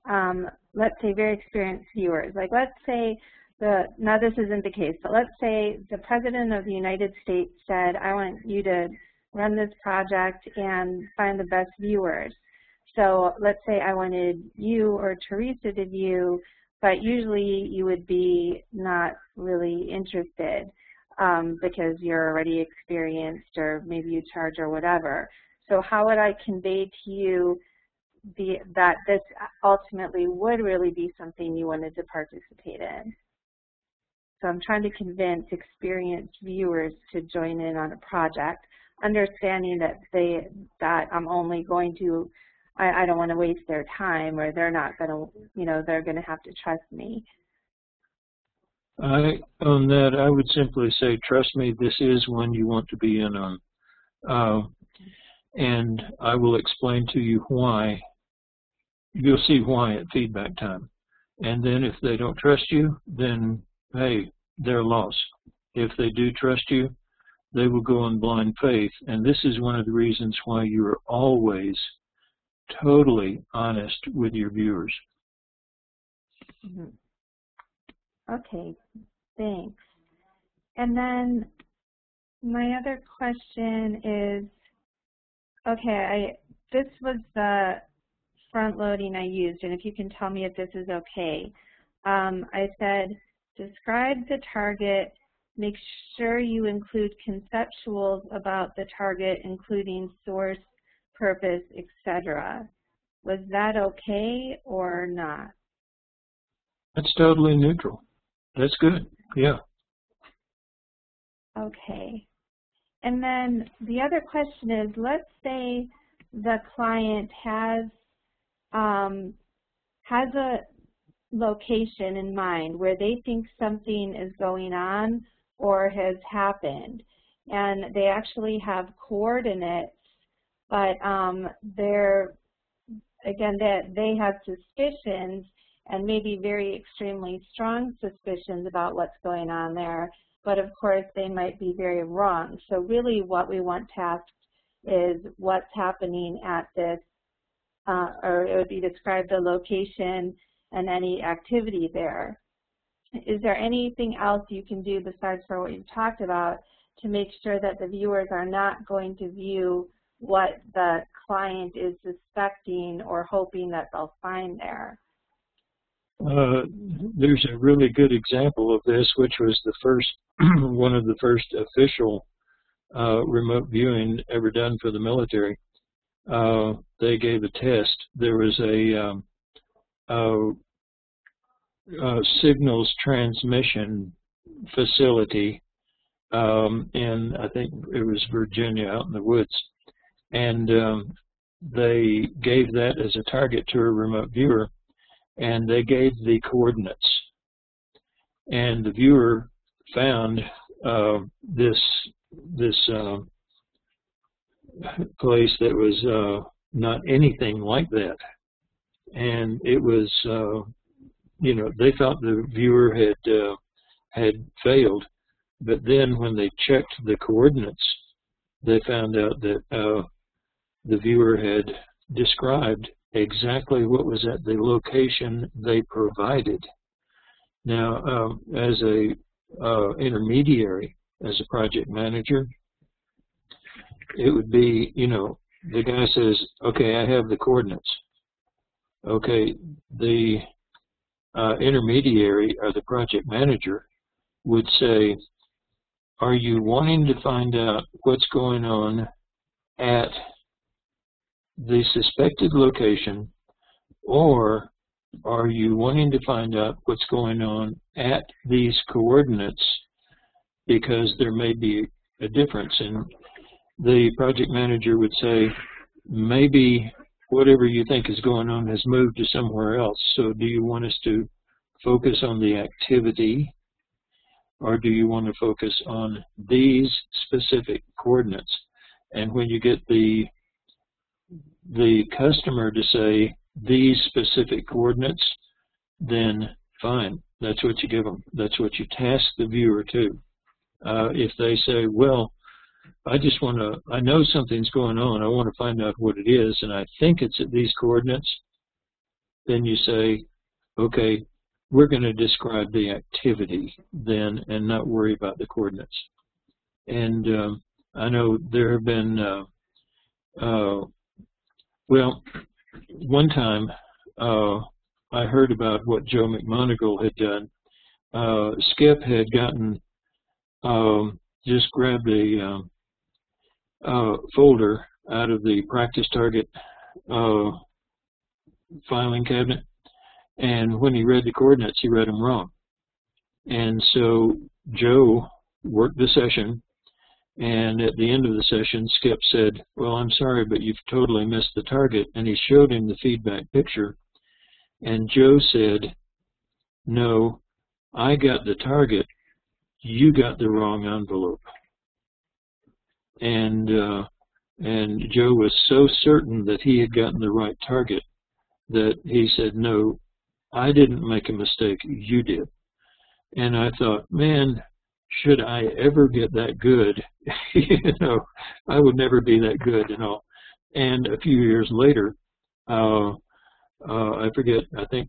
let's say very experienced viewers. Like let's say, now this isn't the case, but let's say the President of the United States said, I want you to run this project and find the best viewers. So let's say I wanted you or Teresa to view, but usually you would be not really interested because you're already experienced or maybe you charge or whatever. So how would I convey to you that this ultimately would really be something you wanted to participate in? So I'm trying to convince experienced viewers to join in on a project, understanding that I'm only going to, I don't want to waste their time, or they're not going to, you know, they're going to have to trust me. On that, I would simply say, trust me, this is one you want to be in on. And I will explain to you why. You'll see why at feedback time. And then if they don't trust you, then, hey, they're lost. If they do trust you, they will go in blind faith. And this is one of the reasons why you are always totally honest with your viewers. Mm-hmm. Okay, thanks. And then my other question is, okay, this was the front loading I used, and if you can tell me if this is okay. I said, describe the target, make sure you include conceptuals about the target, including source, purpose, etc. Was that okay or not? That's totally neutral. That's good, yeah. Okay. And then the other question is, let's say the client has a location in mind where they think something is going on or has happened, and they actually have coordinates, but they have suspicions, and maybe very extremely strong suspicions about what's going on there, but of course they might be very wrong. So really what we want to ask is what's happening at this, or it would be describe the location and any activity there. Is there anything else you can do besides for what you've talked about to make sure that the viewers are not going to view what the client is suspecting or hoping that they'll find there? There's a really good example of this, which was the first, one of the first official remote viewing ever done for the military. They gave a test. There was a signals transmission facility in, I think it was Virginia, out in the woods, and they gave that as a target to a remote viewer, and they gave the coordinates, and the viewer found this place that was not anything like that, and it was you know, they thought the viewer had failed, but then when they checked the coordinates, they found out that the viewer had described exactly what was at the location they provided. Now, as a intermediary, as a project manager, it would be, you know, the guy says, okay, I have the coordinates. Okay, the intermediary or the project manager would say, are you wanting to find out what's going on at the suspected location, or are you wanting to find out what's going on at these coordinates, because there may be a difference? And the project manager would say, maybe whatever you think is going on has moved to somewhere else. So do you want us to focus on the activity, or do you want to focus on these specific coordinates? And when you get the customer to say these specific coordinates, then fine, that's what you give them. That's what you task the viewer to. If they say, well, I know something's going on, I want to find out what it is, and I think it's at these coordinates, then you say, okay, we're going to describe the activity then and not worry about the coordinates. And I know there have been, well, one time I heard about what Joe McMoneagle had done. Skip had gotten, just grabbed a folder out of the practice target filing cabinet, and when he read the coordinates, he read them wrong. And so Joe worked the session, and at the end of the session, Skip said, well, I'm sorry, but you've totally missed the target. And he showed him the feedback picture, and Joe said, no, I got the target, you got the wrong envelope. And Joe was so certain that he had gotten the right target that he said, no, I didn't make a mistake, you did. And I thought, man, should I ever get that good? You know, I would never be that good and all. And a few years later, I forget, I think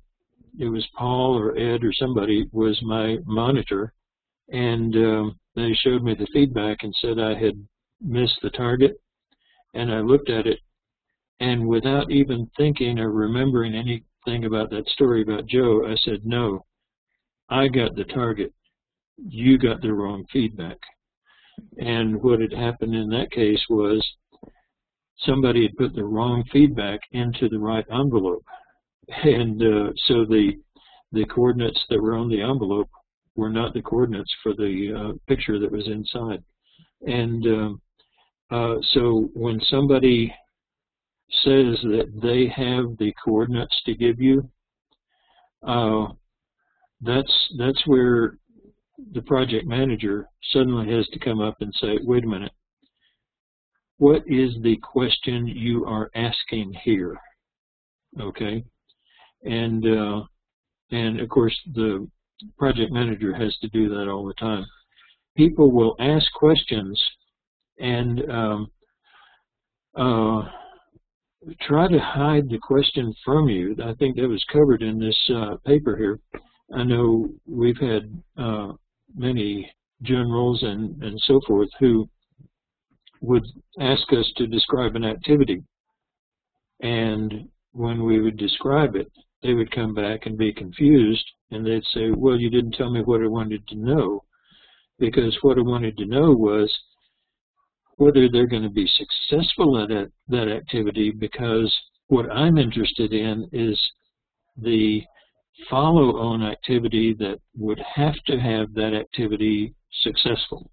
it was Paul or Ed or somebody was my monitor, and they showed me the feedback and said I had missed the target. And I looked at it, and without even thinking or remembering anything about that story about Joe, I said, no, I got the target, you got the wrong feedback. And what had happened in that case was somebody had put the wrong feedback into the right envelope. And so the coordinates that were on the envelope were not the coordinates for the picture that was inside. And so when somebody says that they have the coordinates to give you, that's where the project manager suddenly has to come up and say, wait a minute, what is the question you are asking here? Okay, and of course the project manager has to do that all the time. People will ask questions and try to hide the question from you. I think that was covered in this paper here. I know we've had many generals and so forth who would ask us to describe an activity, and when we would describe it, they would come back and be confused, and they'd say, well, you didn't tell me what I wanted to know, because what I wanted to know was whether they're going to be successful at that activity, because what I'm interested in is the follow-on activity that would have to have that activity successful.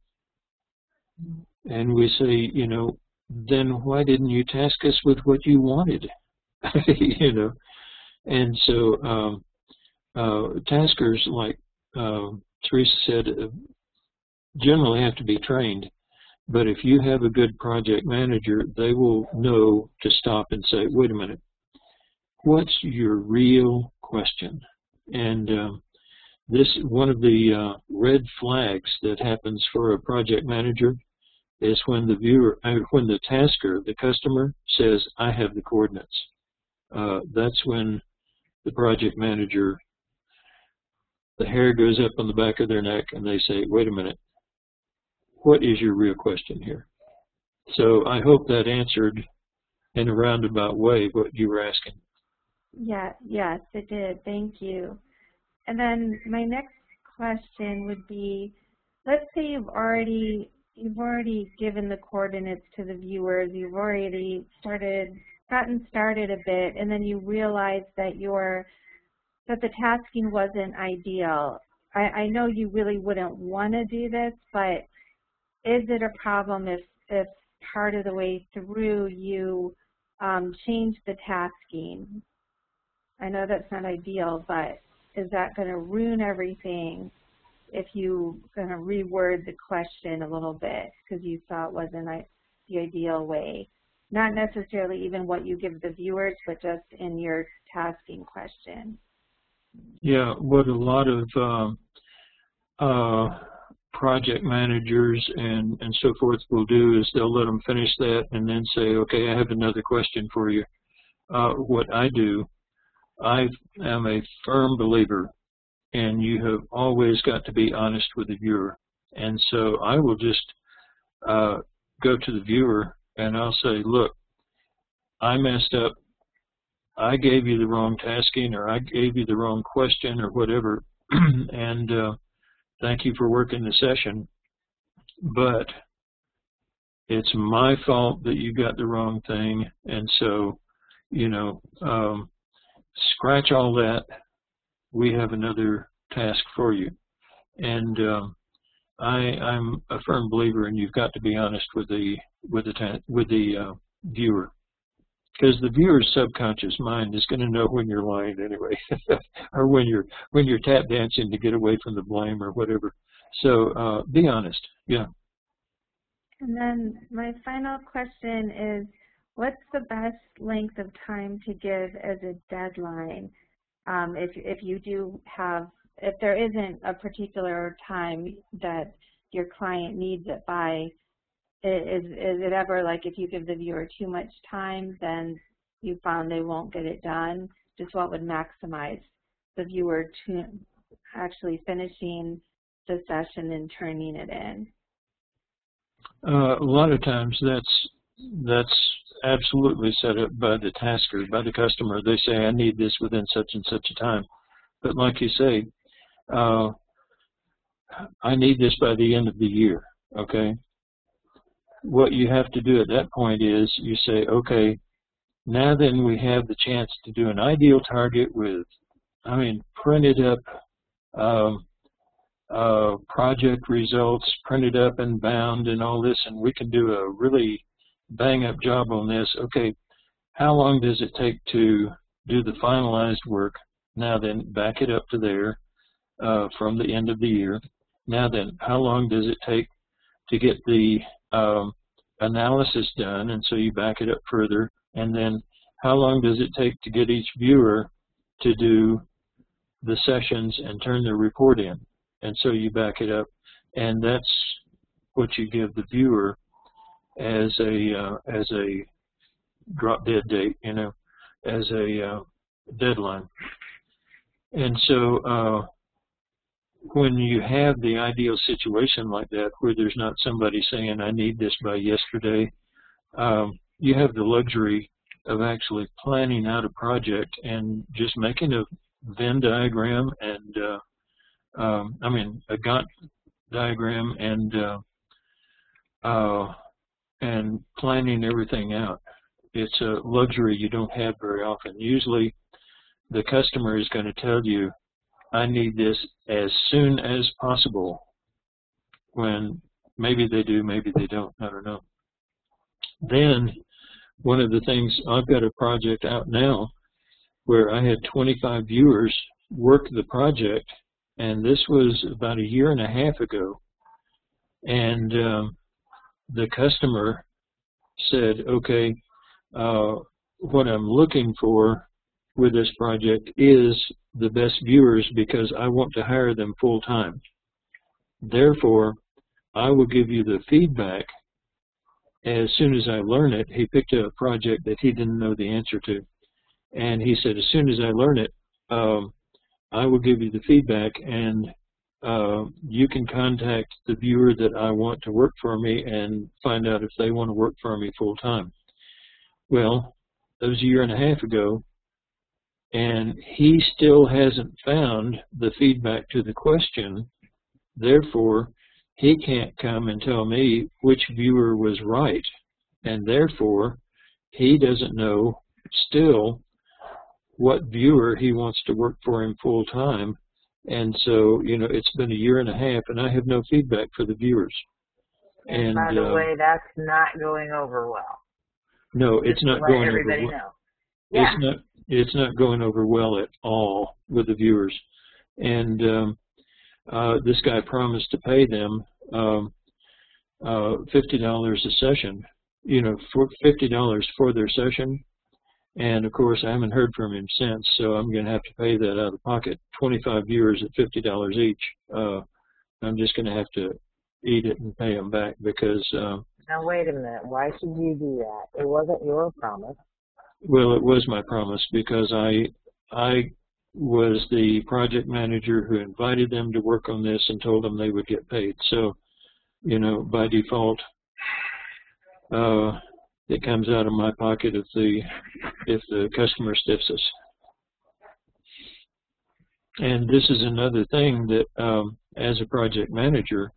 And we say, you know, then why didn't you task us with what you wanted? You know, and so taskers, like Teresa said, generally have to be trained. But if you have a good project manager, they will know to stop and say, wait a minute, what's your real question? And this, one of the red flags that happens for a project manager is when the viewer, when the tasker, the customer, says, I have the coordinates. That's when the project manager, the hair goes up on the back of their neck and they say, wait a minute, what is your real question here? So I hope that answered in a roundabout way what you were asking. Yeah, yes, it did. Thank you. And then my next question would be, let's say you've already given the coordinates to the viewers, you've already gotten started a bit, and then you realize that the tasking wasn't ideal. I know you really wouldn't want to do this, but is it a problem if part of the way through you change the tasking? I know that's not ideal, but is that going to ruin everything if you're going to reword the question a little bit because you saw it wasn't the ideal way? Not necessarily even what you give the viewers, but just in your tasking question. Yeah, what a lot of project managers and so forth will do is they'll let them finish that and then say, okay, I have another question for you. What I do, I am a firm believer in you have always got to be honest with the viewer. And so I will just go to the viewer and I'll say, look, I messed up. I gave you the wrong tasking, or I gave you the wrong question, or whatever, and thank you for working the session, but it's my fault that you got the wrong thing, and so, you know, scratch all that. We have another task for you. And I'm a firm believer in you've got to be honest with the viewer. Because the viewer's subconscious mind is going to know when you're lying anyway, or when you're tap dancing to get away from the blame or whatever. So be honest, yeah. And then my final question is, what's the best length of time to give as a deadline? If you do have, if there isn't a particular time that your client needs it by, is it ever like if you give the viewer too much time, then you found they won't get it done? Just what would maximize the viewer to actually finishing the session and turning it in? A lot of times that's absolutely set up by the tasker, by the customer. They say, I need this within such and such a time. But like you say, I need this by the end of the year, okay? What you have to do at that point is you say, okay, now then we have the chance to do an ideal target with, I mean, printed up project results, printed up and bound and all this, and we can do a really bang-up job on this. Okay, how long does it take to do the finalized work? Now then, back it up to there from the end of the year. Now then, how long does it take to get the analysis done? And so you back it up further. And then how long does it take to get each viewer to do the sessions and turn their report in? And so you back it up. And that's what you give the viewer as a drop dead date, you know, as a deadline. And so when you have the ideal situation like that, where there's not somebody saying, I need this by yesterday, you have the luxury of actually planning out a project and just making a Venn diagram and, I mean, a Gantt diagram and planning everything out. It's a luxury you don't have very often. Usually the customer is going to tell you, I need this as soon as possible, when maybe they do, maybe they don't, I don't know. Then one of the things, I've got a project out now where I had 25 viewers work the project, and this was about 1.5 years ago. And the customer said, okay, what I'm looking for with this project is the best viewers because I want to hire them full time. Therefore, I will give you the feedback as soon as I learn it. He picked a project that he didn't know the answer to. And he said, as soon as I learn it, I will give you the feedback, and you can contact the viewer that I want to work for me and find out if they want to work for me full time. Well, that was a year and a half ago, and he still hasn't found the feedback to the question. Therefore, he can't come and tell me which viewer was right, and therefore, he doesn't know still what viewer he wants to work for him full time. And so, you know, it's been a year and a half, and I have no feedback for the viewers. And by the way, that's not going over well. No, it's not going over well. Know. Yeah. It's not going over well at all with the viewers. And this guy promised to pay them $50 a session, you know, for $50 for their session. And of course, I haven't heard from him since, so I'm going to have to pay that out of pocket. 25 viewers at $50 each. I'm just going to have to eat it and pay them back because. Now wait a minute. Why should you do that? It wasn't your promise. Well, it was my promise because I was the project manager who invited them to work on this and told them they would get paid. So, you know, by default, it comes out of my pocket if the customer stiffs us. And this is another thing that, as a project manager,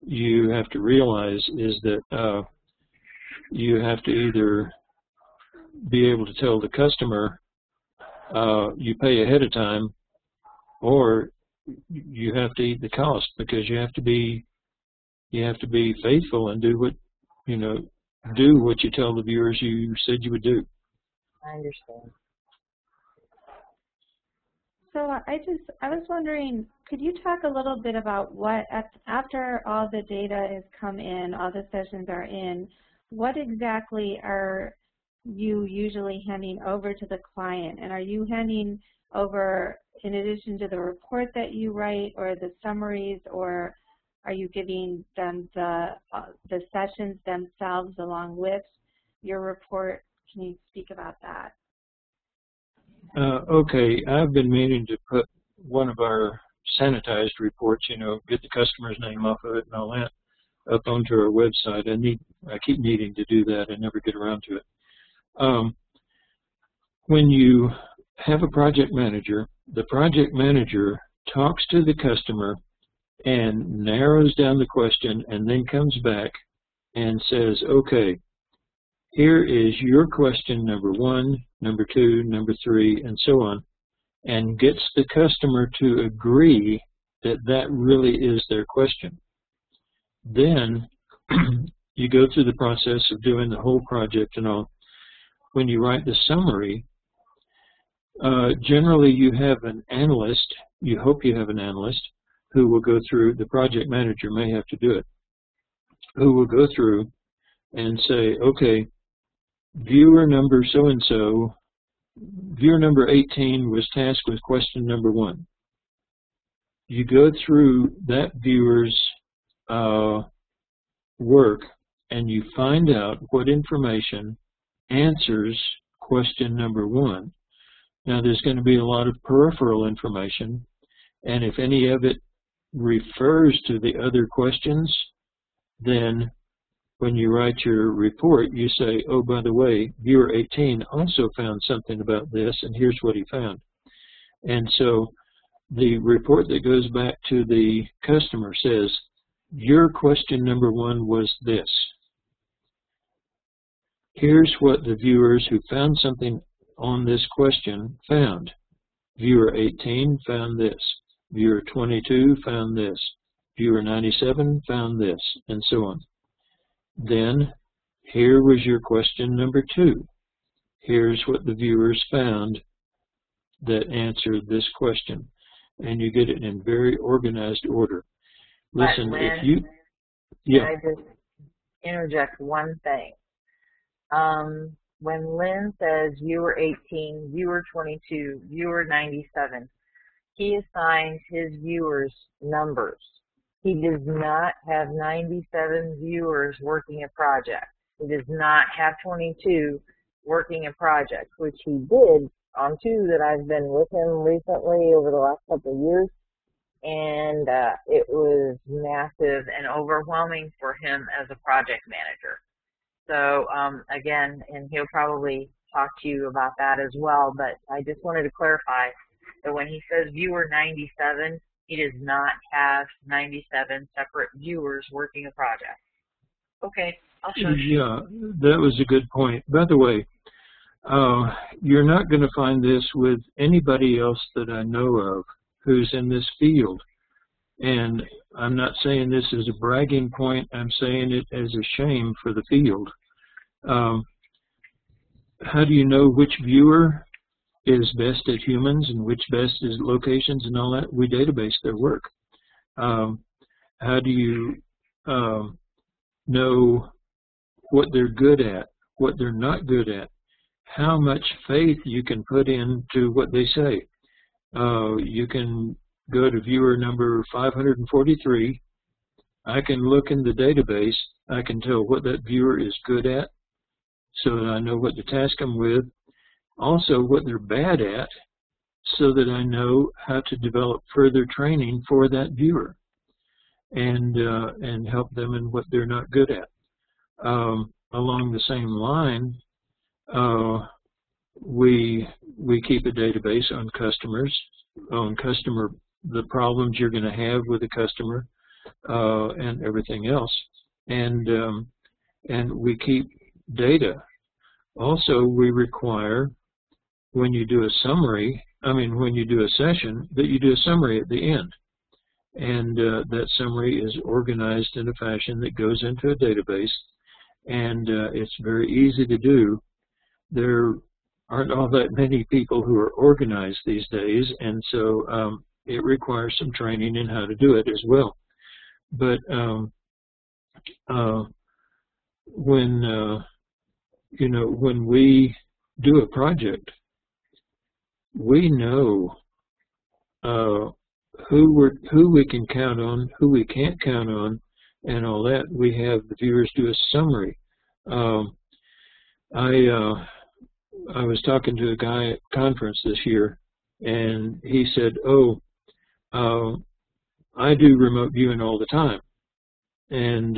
you have to realize is that you have to either be able to tell the customer you pay ahead of time, or you have to eat the cost because you have to be faithful and do what you tell the viewers you said you would do. I understand. So I was wondering, could you talk a little bit about what, after all the data has come in, all the sessions are in, what exactly are you usually handing over to the client? And are you handing over, in addition to the report that you write or the summaries, or are you giving them the sessions themselves along with your report? Can you speak about that? Okay, I've been meaning to put one of our sanitized reports, you know, get the customer's name off of it and all that, up onto our website. I keep needing to do that. I never get around to it. When you have a project manager, the project manager talks to the customer and narrows down the question and then comes back and says, okay, here is your question number 1, number 2, number 3, and so on, and gets the customer to agree that that really is their question. Then you go through the process of doing the whole project and all. When you write the summary, generally you have an analyst, you hope you have an analyst, who will go through, the project manager may have to do it, who will go through and say, okay, viewer number so-and-so, viewer number 18 was tasked with question number 1. You go through that viewer's work and you find out what information answers question number 1. Now there's going to be a lot of peripheral information, and if any of it refers to the other questions, then when you write your report, you say, oh, by the way, viewer 18 also found something about this, and here's what he found. And so the report that goes back to the customer says, your question number 1 was this. Here's what the viewers who found something on this question found. Viewer 18 found this. Viewer 22 found this. Viewer 97 found this, and so on. Then, here was your question number 2. Here's what the viewers found that answered this question. And you get it in very organized order. Listen, Lynn, if you... Yeah. Can I just interject one thing? When Lynn says viewer 18, viewer 22, viewer 97, he assigns his viewers numbers. He does not have 97 viewers working a project. He does not have 22 working a project, which he did on 2 that I've been with him recently over the last couple of years. And it was massive and overwhelming for him as a project manager. So again, and he'll probably talk to you about that as well, but I just wanted to clarify that when he says viewer 97, he does not have 97 separate viewers working a project. Okay, I'll show you. Yeah, that was a good point. By the way, you're not going to find this with anybody else that I know of who's in this field. And I'm not saying this as a bragging point. I'm saying it as a shame for the field. How do you know which viewer is best at humans and which best is locations and all that? We database their work. How do you know what they're good at, what they're not good at, how much faith you can put into what they say? You can go to viewer number 543. I can look in the database. I can tell what that viewer is good at so that I know what to task them with. Also what they're bad at so that I know how to develop further training for that viewer and help them in what they're not good at. Along the same line, we keep a database on customers, the problems you're going to have with a customer, and everything else, and we keep data. Also, we require when you do a summary, when you do a session, that you do a summary at the end, and that summary is organized in a fashion that goes into a database, and it's very easy to do. There aren't all that many people who are organized these days, and so it requires some training in how to do it as well. But when we do a project, we know who we can count on, who we can't count on, and all that. We have the viewers do a summary. I was talking to a guy at a conference this year, and he said, "Oh, I do remote viewing all the time." And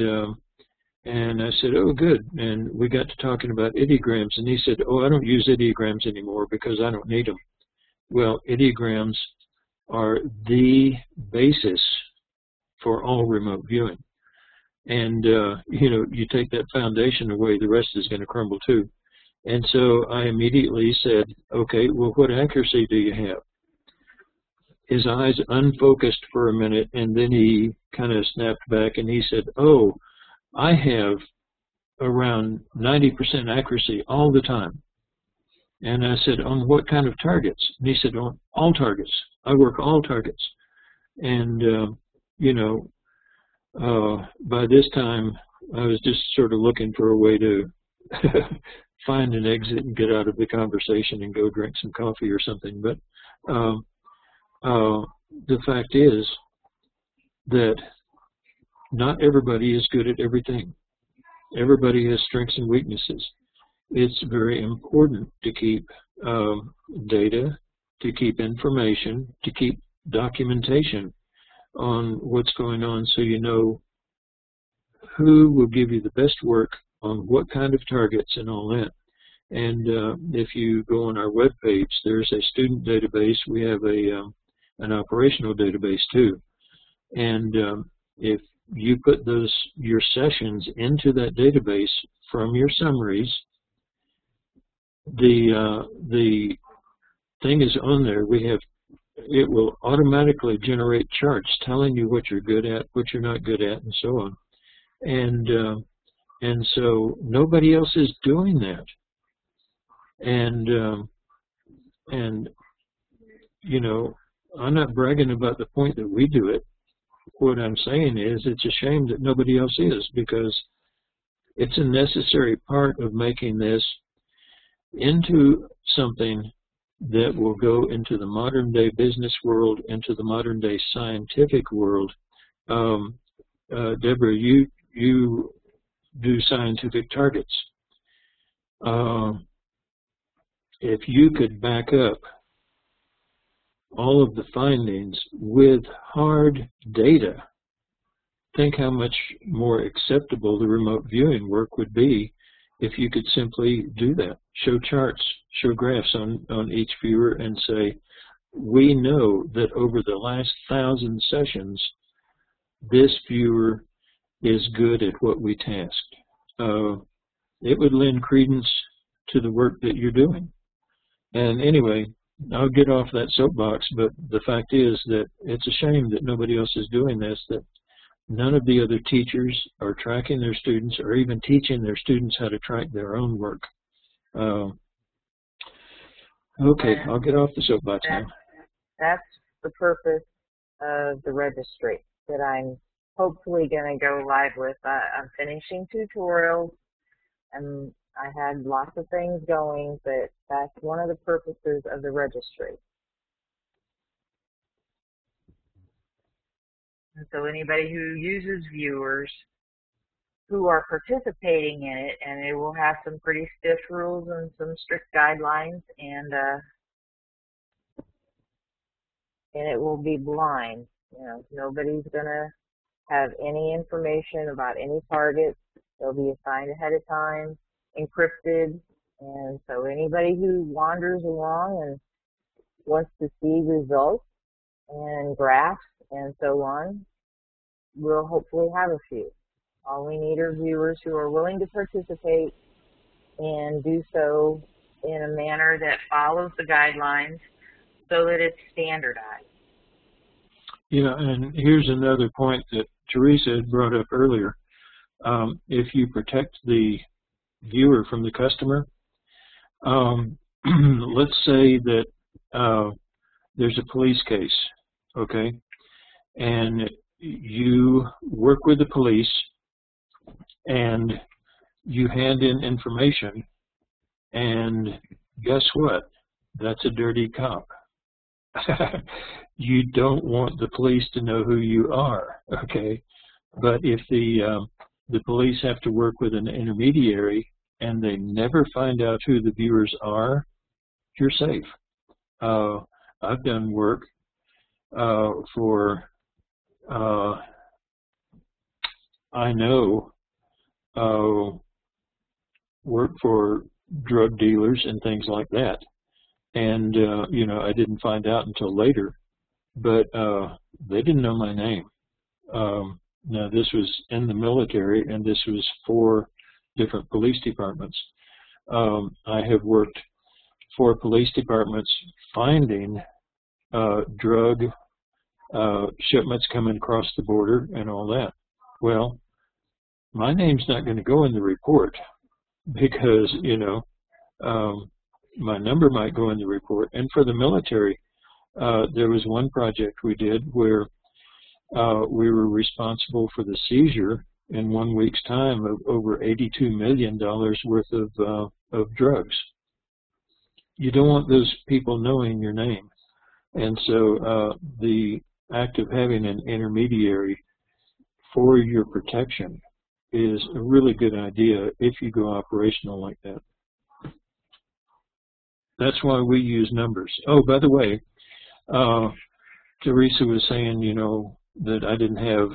I said, "Oh, good." And we got to talking about ideograms, and he said, "Oh, I don't use ideograms anymore because I don't need them." Well, ideograms are the basis for all remote viewing. And, you take that foundation away, the rest is going to crumble too. And so I immediately said, okay, well, what accuracy do you have? His eyes unfocused for a minute, and then he kind of snapped back and he said, "Oh, I have around 90% accuracy all the time." And I said, "On what kind of targets?" And he said, "On all targets. I work all targets." And, by this time, I was just sort of looking for a way to find an exit and get out of the conversation and go drink some coffee or something. But the fact is that not everybody is good at everything. Everybody has strengths and weaknesses. It's very important to keep data, to keep information, to keep documentation on what's going on so you know who will give you the best work on what kind of targets and all that. And if you go on our web page, there's a student database. We have an operational database too. And if you put your sessions into that database from your summaries, the thing is on there. It will automatically generate charts telling you what you're good at, what you're not good at, and so on. And so nobody else is doing that. And I'm not bragging about the point that we do it. What I'm saying is it's a shame that nobody else is, because it's a necessary part of making this into something that will go into the modern day business world, into the modern day scientific world. Deborah, you do scientific targets. If you could back up all of the findings with hard data, think how much more acceptable the remote viewing work would be if you could simply do that, show charts, show graphs on each viewer and say, we know that over the last 1,000 sessions, this viewer is good at what we tasked. It would lend credence to the work that you're doing. And anyway, I'll get off that soapbox, but the fact is that it's a shame that nobody else is doing this, that none of the other teachers are tracking their students or even teaching their students how to track their own work. Okay, I'll get off the soapbox now. That's the purpose of the registry that I'm hopefully going to go live with. I'm finishing tutorials, and I had lots of things going, but that's one of the purposes of the registry. And so anybody who uses viewers who are participating in it, and it will have some pretty stiff rules and some strict guidelines, and it will be blind. You know, nobody's gonna have any information about any targets. They'll be assigned ahead of time, encrypted, and so anybody who wanders along and wants to see results and graphs and so on, we'll hopefully have a few. All we need are viewers who are willing to participate and do so in a manner that follows the guidelines so that it's standardized. Yeah, and here's another point that Teresa had brought up earlier. If you protect the viewer from the customer, let's say that there's a police case, okay, and you work with the police and you hand in information, and guess what? That's a dirty cop. You don't want the police to know who you are, okay? But if the police have to work with an intermediary and they never find out who the viewers are, you're safe. I've done work for, I know, work for drug dealers and things like that. And, you know, I didn't find out until later, but they didn't know my name. Now, this was in the military, and this was for different police departments. I have worked for police departments finding drug shipments coming across the border and all that. Well, my name's not going to go in the report because, you know, my number might go in the report. And for the military, there was one project we did where we were responsible for the seizure in 1 week's time of over $82 million worth of drugs. You don't want those people knowing your name. And so the act of having an intermediary for your protection is a really good idea if you go operational like that. That's why we use numbers. Oh, by the way, Teresa was saying, you know, that I didn't have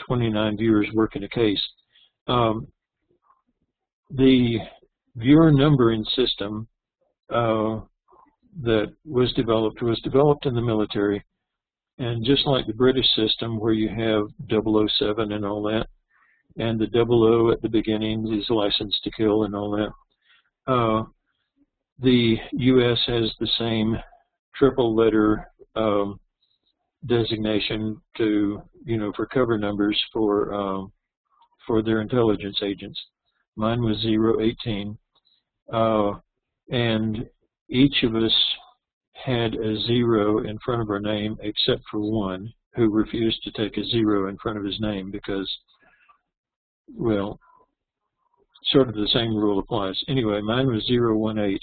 29 viewers working a case. The viewer numbering system that was developed in the military, and just like the British system where you have 007 and all that, and the 00 at the beginning is license to kill and all that, the U.S. has the same triple letter designation to, you know, for cover numbers for their intelligence agents. Mine was 018, and each of us had a 0 in front of our name except for one who refused to take a 0 in front of his name because, well, sort of the same rule applies. Anyway, mine was 018.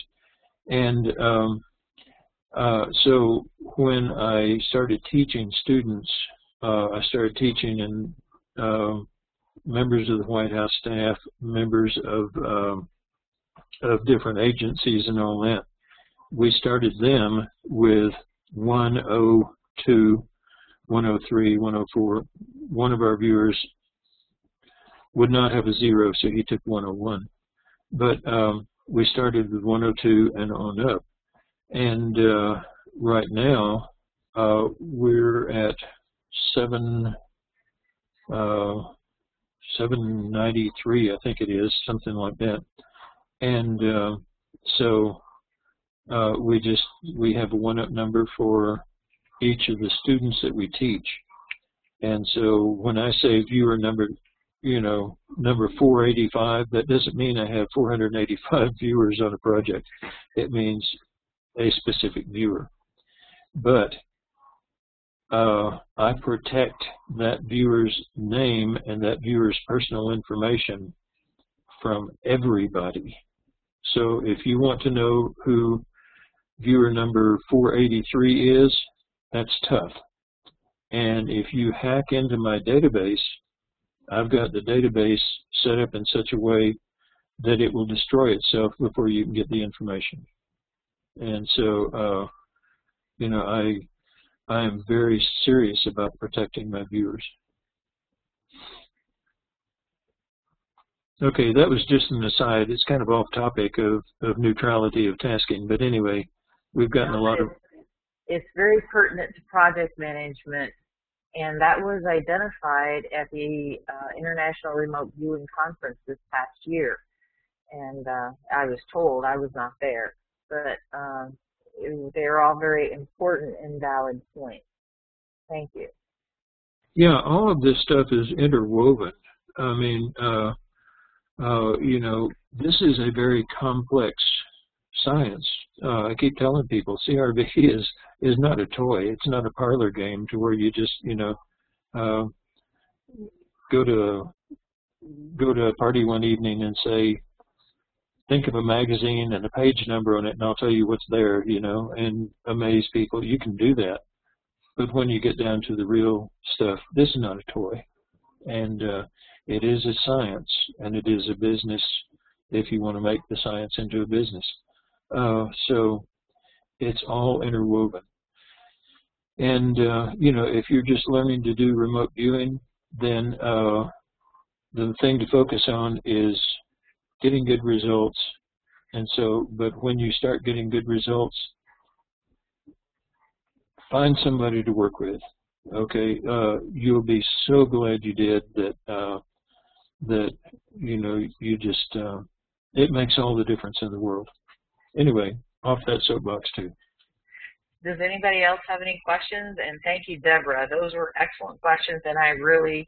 And so when I started teaching students, I started teaching in members of the White House staff, members of different agencies and all that. We started them with 102, 103, 104. One of our viewers would not have a 0, so he took 101. but we started with 102 and on up. And right now, we're at 793, I think it is, something like that. And so we have a one-up number for each of the students that we teach. And so when I say viewer number, number 485, that doesn't mean I have 485 viewers on a project. It means a specific viewer. But I protect that viewer's name and that viewer's personal information from everybody. So if you want to know who viewer number 483 is, that's tough. And if you hack into my database, I've got the database set up in such a way that it will destroy itself before you can get the information. And so, I am very serious about protecting my viewers. Okay, that was just an aside. It's kind of off topic of neutrality of tasking, but anyway, we've gotten a lot of... It's very pertinent to project management, and that was identified at the International Remote Viewing Conference this past year. And I was told, I was not there, but they're all very important and valid points. Thank you. Yeah, all of this stuff is interwoven. I mean, this is a very complex science. I keep telling people CRV is not a toy. It's not a parlor game to where you just go to a party one evening and say, think of a magazine and a page number on it, and I'll tell you what's there, and amaze people. You can do that, but when you get down to the real stuff, this is not a toy, and it is a science, and it is a business. If you want to make the science into a business. So it's all interwoven. And, if you're just learning to do remote viewing, then the thing to focus on is getting good results. And so, but when you start getting good results, find somebody to work with. Okay, you'll be so glad you did that. You just it makes all the difference in the world. Anyway, off that soapbox too. Does anybody else have any questions? And thank you, Deborah. Those were excellent questions, and I really,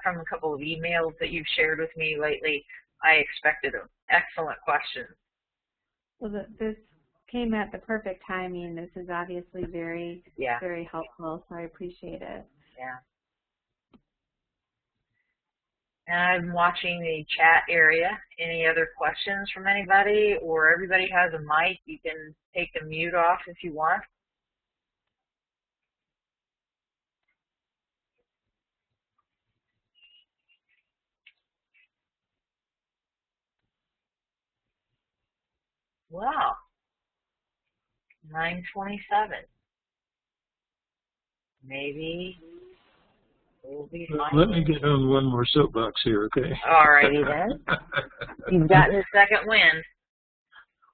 from a couple of emails that you've shared with me lately, I expected them. Excellent questions. Well, this came at the perfect timing. This is obviously very, very helpful, so I appreciate it. Yeah. And I'm watching the chat area. Any other questions from anybody, or everybody has a mic? You can take the mute off if you want. Wow. 9:27. Maybe we'll be fine. Let me get on one more soapbox here, okay? All righty then. You've gotten a second wind.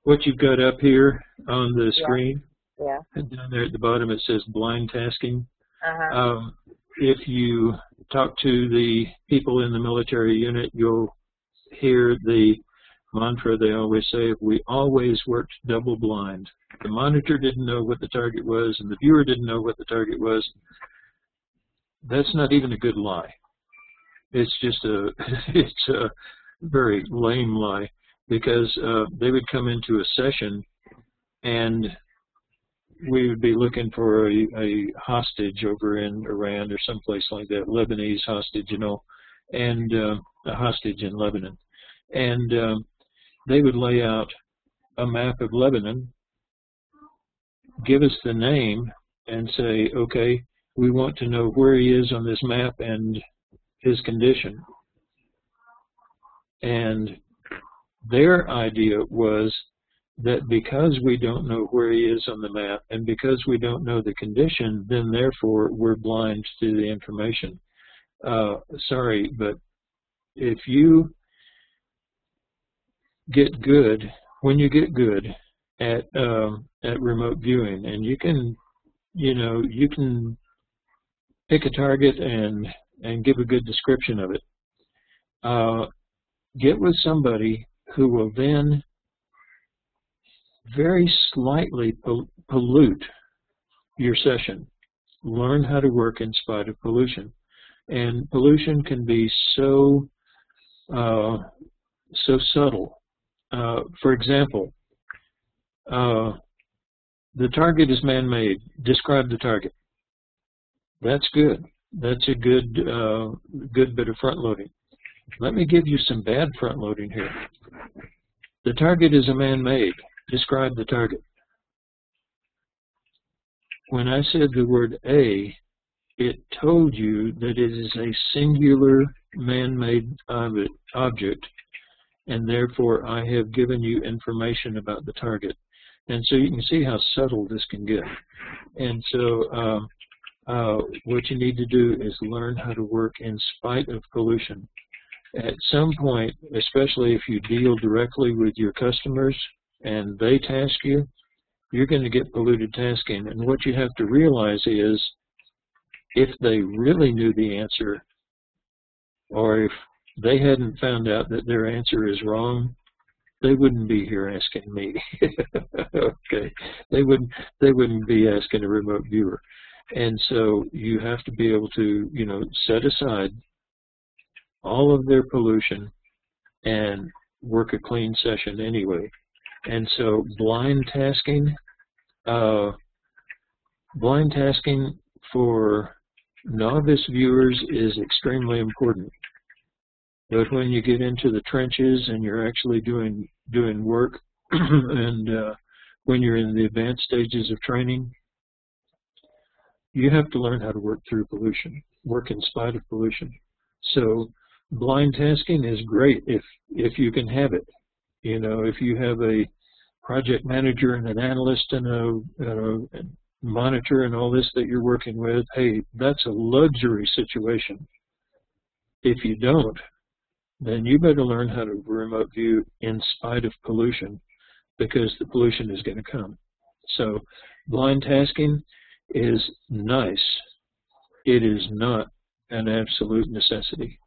What you've got up here on the screen, and down there at the bottom it says blind tasking. If you talk to the people in the military unit, you'll hear the mantra they always say: we always worked double blind. The monitor didn't know what the target was, and the viewer didn't know what the target was. That's not even a good lie. It's just it's a very lame lie, because they would come into a session and we would be looking for a hostage over in Iran or someplace like that, Lebanese hostage, and a hostage in Lebanon. And they would lay out a map of Lebanon, give us the name, and say, okay, we want to know where he is on this map and his condition. And their idea was that because we don't know where he is on the map and because we don't know the condition, then therefore we're blind to the information. Sorry, but if you get good, when you get good at remote viewing, and you can pick a target and give a good description of it. Get with somebody who will then very slightly pollute your session. Learn how to work in spite of pollution. And pollution can be so subtle. For example, the target is man-made. Describe the target. That's good. That's a good bit of front-loading. Let me give you some bad front-loading here. The target is a man-made. Describe the target. When I said the word a, it told you that it is a singular man-made object, and therefore I have given you information about the target. And so you can see how subtle this can get. And so what you need to do is learn how to work in spite of pollution. At some point, especially if you deal directly with your customers and they task you, you're going to get polluted tasking. And what you have to realize is, if they really knew the answer, or if they hadn't found out that their answer is wrong, they wouldn't be here asking me. Okay, they wouldn't be asking a remote viewer. And so you have to be able to, set aside all of their pollution and work a clean session anyway. And so blind tasking for novice viewers is extremely important. But when you get into the trenches and you're actually doing work, and when you're in the advanced stages of training, you have to learn how to work through pollution, work in spite of pollution. So blind tasking is great if you can have it. If you have a project manager and an analyst and a monitor and all this that you're working with, hey, that's a luxury situation. If you don't, then you better learn how to remote view in spite of pollution, because the pollution is going to come. So blind tasking is nice. It is not an absolute necessity.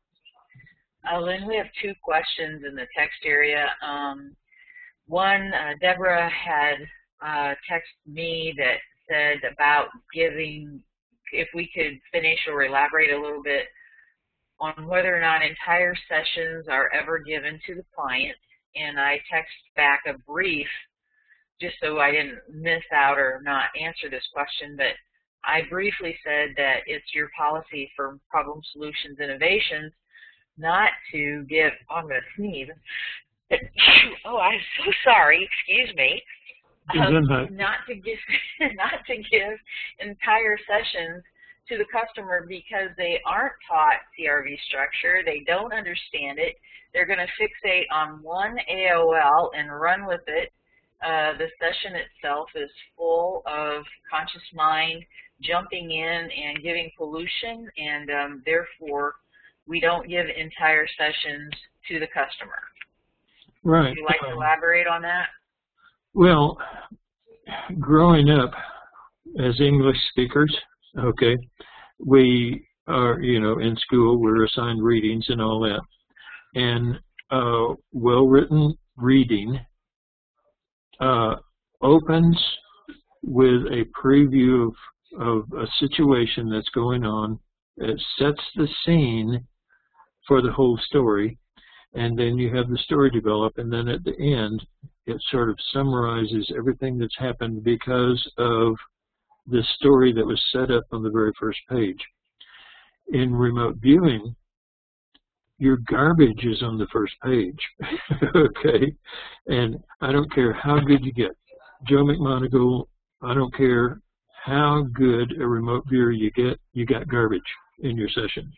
Lynn, we have two questions in the text area. One, Deborah had texted me that said about giving, if we could finish or elaborate a little bit on whether or not entire sessions are ever given to the client. And I texted back a brief, just so I didn't miss out or not answer this question, but I briefly said that it's your policy for Problem Solutions Innovations not to give, oh, I'm going to sneeze. Oh, I'm so sorry, excuse me. Not to give entire sessions to the customer because they aren't taught CRV structure, they don't understand it, they're going to fixate on one AOL and run with it. The session itself is full of conscious mind jumping in and giving pollution, and therefore we don't give entire sessions to the customer. Right. Would you like to elaborate on that? Well, growing up as English speakers, okay, we are, in school, we're assigned readings and all that. And well-written reading opens with a preview of a situation that's going on. It sets the scene for the whole story, and then you have the story develop, and then at the end, it sort of summarizes everything that's happened because of the story that was set up on the very first page. In remote viewing, your garbage is on the first page, okay? And I don't care how good you get. Joe McMonagle, I don't care how good a remote viewer you get, you got garbage in your session.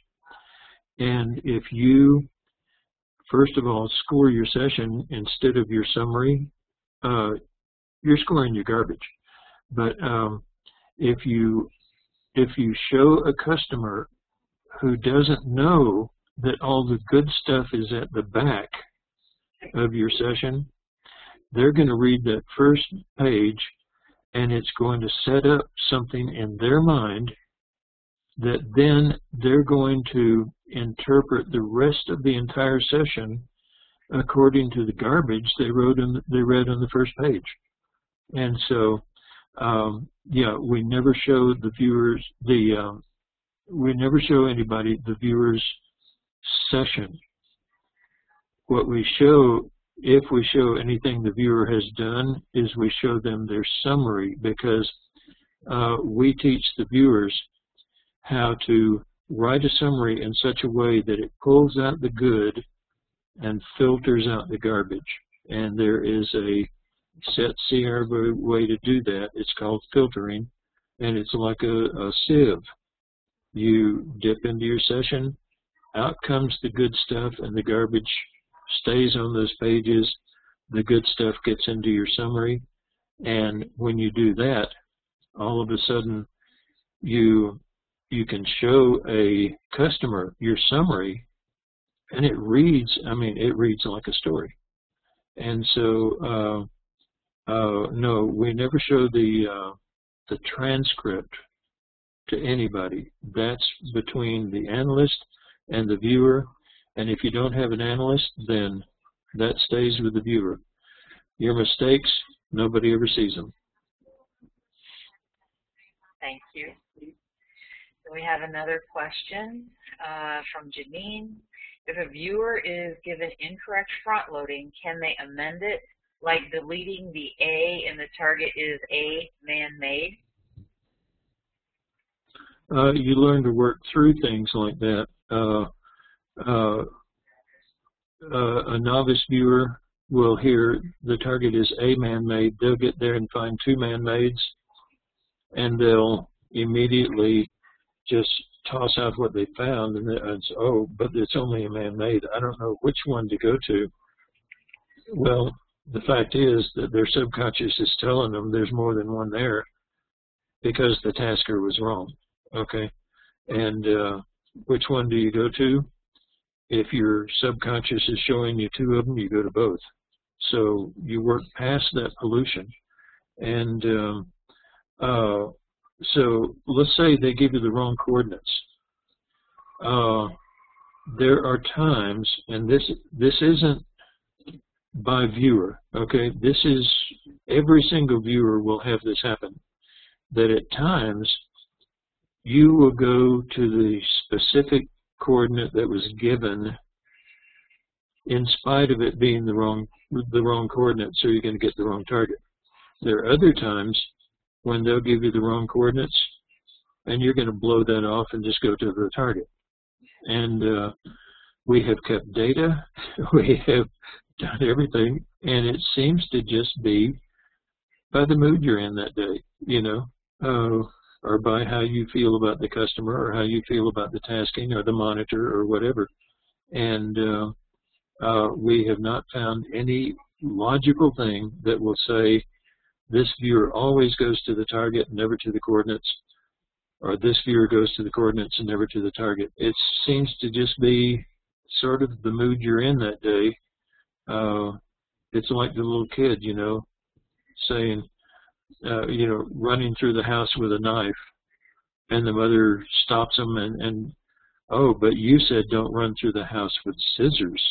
And if you, first of all, score your session instead of your summary, you're scoring your garbage. But if you show a customer who doesn't know that all the good stuff is at the back, of your session, they're going to read that first page, and it's going to set up something in their mind that then they're going to interpret the rest of the entire session according to the garbage they read on the first page. And so, yeah, we never show the viewers we never show anybody the viewer's session. What we show, if we show anything the viewer has done, is we show them their summary, because we teach the viewers how to write a summary in such a way that it pulls out the good and filters out the garbage. And there is a set CRV way to do that. It's called filtering, and it's like a sieve. You dip into your session, out comes the good stuff, and the garbage stays on those pages. The good stuff gets into your summary, and when you do that, all of a sudden you can show a customer your summary, and it reads, I mean, it reads like a story. And so, no, we never show the transcript to anybody. That's between the analyst and the viewer, and if you don't have an analyst, then that stays with the viewer. Your mistakes, nobody ever sees them. Thank you. We have another question from Janine. If a viewer is given incorrect front loading, can they amend it, like deleting the A and the target is A man-made? You learn to work through things like that. A novice viewer will hear the target is a man-made. They'll get there and find two man-mades, and they'll immediately just toss out what they found, and it's, oh, but it's only a man-made. I don't know which one to go to. Well, the fact is that their subconscious is telling them there's more than one there because the tasker was wrong. Okay, and which one do you go to? If your subconscious is showing you two of them, you go to both. So you work past that pollution. And so let's say they give you the wrong coordinates. There are times, and this isn't by viewer, okay? This is, every single viewer will have this happen, that at times you will go to the specific coordinate that was given in spite of it being the wrong coordinate, so you're going to get the wrong target. There are other times when they'll give you the wrong coordinates and you're going to blow that off and just go to the target. And we have kept data, we have done everything, and it seems to just be by the mood you're in that day, you know, or by how you feel about the customer, or how you feel about the tasking, or the monitor, or whatever. And we have not found any logical thing that will say this viewer always goes to the target and never to the coordinates, or this viewer goes to the coordinates and never to the target. It seems to just be sort of the mood you're in that day. It's like the little kid, you know, saying, you know, running through the house with a knife, and the mother stops him and oh, but you said don't run through the house with scissors.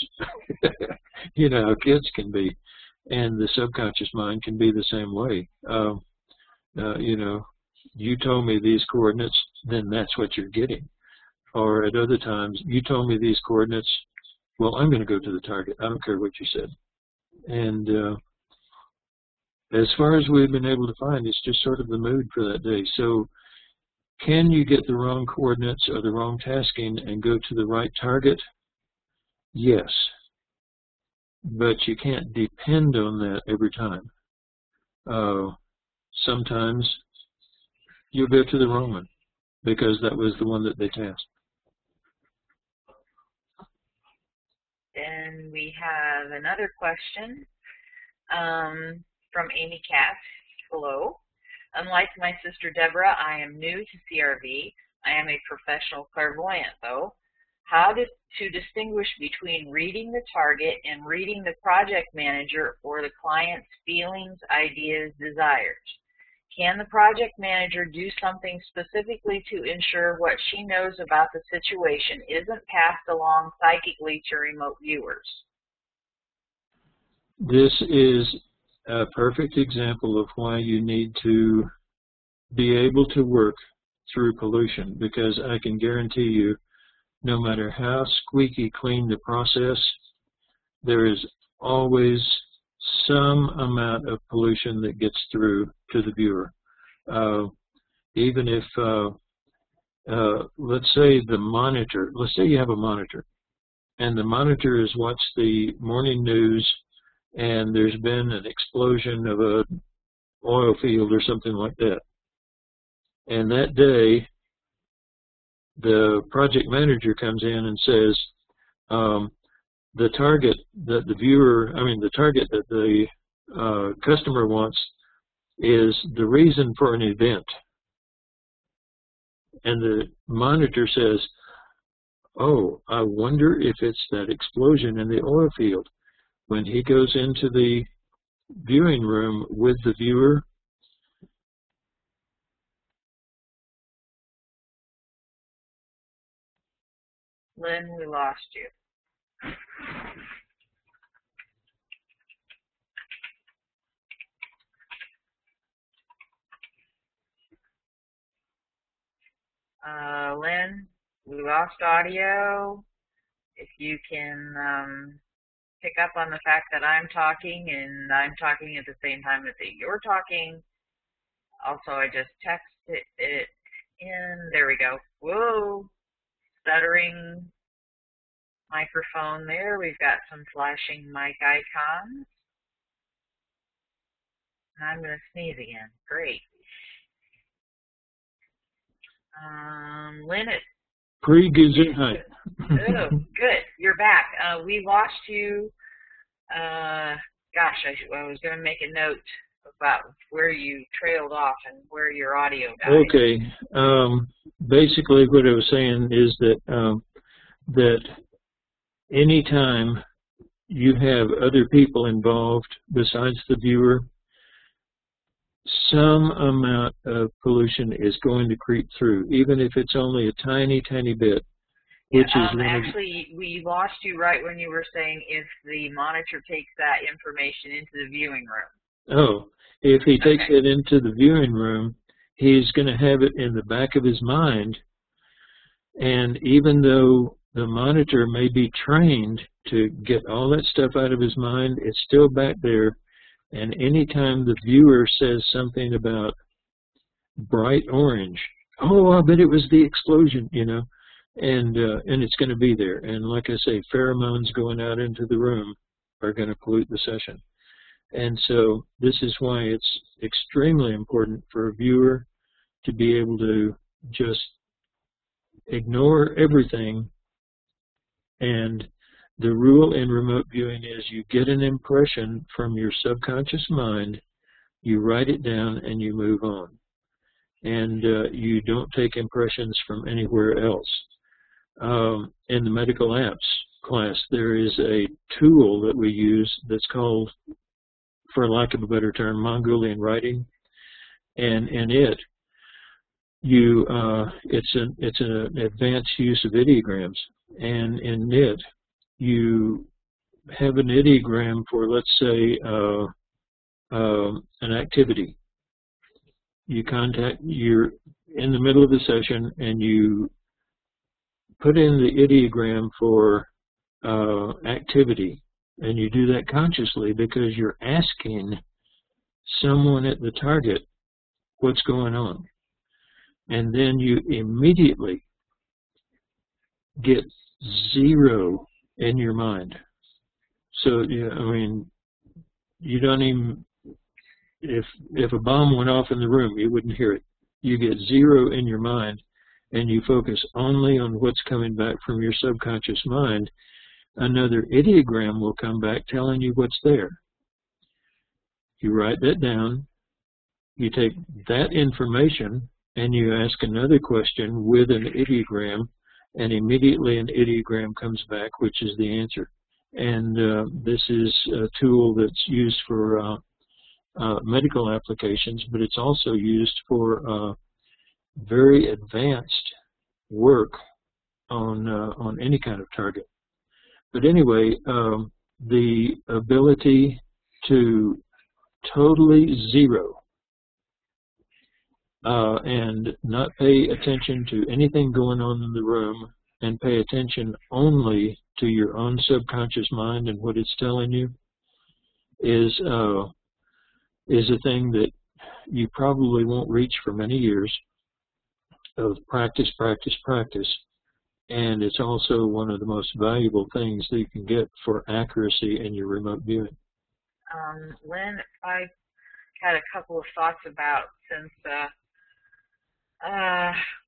You know how kids can be, and the subconscious mind can be the same way. You know, you told me these coordinates, then that's what you're getting. Or at other times, you told me these coordinates, well, I'm going to go to the target. I don't care what you said. And as far as we've been able to find, it's just sort of the mood for that day. So can you get the wrong coordinates or the wrong tasking and go to the right target? Yes. But you can't depend on that every time. Sometimes you'll go to the wrong one because that was the one that they tasked. Then we have another question from Amy Cass. Hello. Unlike my sister Deborah, I am new to CRV. I am a professional clairvoyant, though. to distinguish between reading the target and reading the project manager or the client's feelings, ideas, desires. Can the project manager do something specifically to ensure what she knows about the situation isn't passed along psychically to remote viewers? This is a perfect example of why you need to be able to work through pollution, because I can guarantee you, no matter how squeaky clean the process, there is always some amount of pollution that gets through to the viewer. Even if, let's say let's say you have a monitor, and the monitor has watched the morning news, and there's been an explosion of an oil field or something like that. And that day, the project manager comes in and says, the target that the target that the customer wants is the reason for an event. And the monitor says, oh, I wonder if it's that explosion in the oil field. When he goes into the viewing room with the viewer, Lynn, we lost you. Lynn, we lost audio. If you can pick up on the fact that I'm talking and I'm talking at the same time that you're talking. Also, I just texted it in. There we go. Whoa. Stuttering microphone there. We've got some flashing mic icons. I'm going to sneeze again. Great. Lynn, Pre-Gesundheit. Oh, good. You're back. We lost you. Gosh, I was going to make a note about where you trailed off and where your audio died. Okay. Basically, what I was saying is that that anytime you have other people involved besides the viewer, some amount of pollution is going to creep through, even if it's only a tiny, tiny bit. Which is actually, we lost you right when you were saying if the monitor takes that information into the viewing room. Oh, if he takes it into the viewing room, he's going to have it in the back of his mind. And even though the monitor may be trained to get all that stuff out of his mind, it's still back there. And anytime the viewer says something about bright orange, oh, I bet it was the explosion, you know. And it's going to be there. And like I say, pheromones going out into the room are going to pollute the session. And so this is why it's extremely important for a viewer to be able to just ignore everything. And the rule in remote viewing is you get an impression from your subconscious mind, you write it down, and you move on. And you don't take impressions from anywhere else. In the medical apps class, there is a tool that we use that's called, for lack of a better term, Mongolian writing, and in it, it's an advanced use of ideograms, and in it, you have an ideogram for, let's say, an activity. You're in the middle of the session, and you put in the ideogram for activity, and you do that consciously because you're asking someone at the target what's going on. And then you immediately get 0 in your mind. So, yeah, I mean, you don't even, if a bomb went off in the room, you wouldn't hear it. You get 0 in your mind, and you focus only on what's coming back from your subconscious mind. Another ideogram will come back telling you what's there. You write that down, you take that information, and you ask another question with an ideogram, and immediately an ideogram comes back, which is the answer. And this is a tool that's used for medical applications, but it's also used for very advanced work on any kind of target. But anyway, the ability to totally zero and not pay attention to anything going on in the room and pay attention only to your own subconscious mind and what it's telling you is a thing that you probably won't reach for many years of practice, practice, practice. And it's also one of the most valuable things that you can get for accuracy in your remote viewing. Lynn, I had a couple of thoughts about, since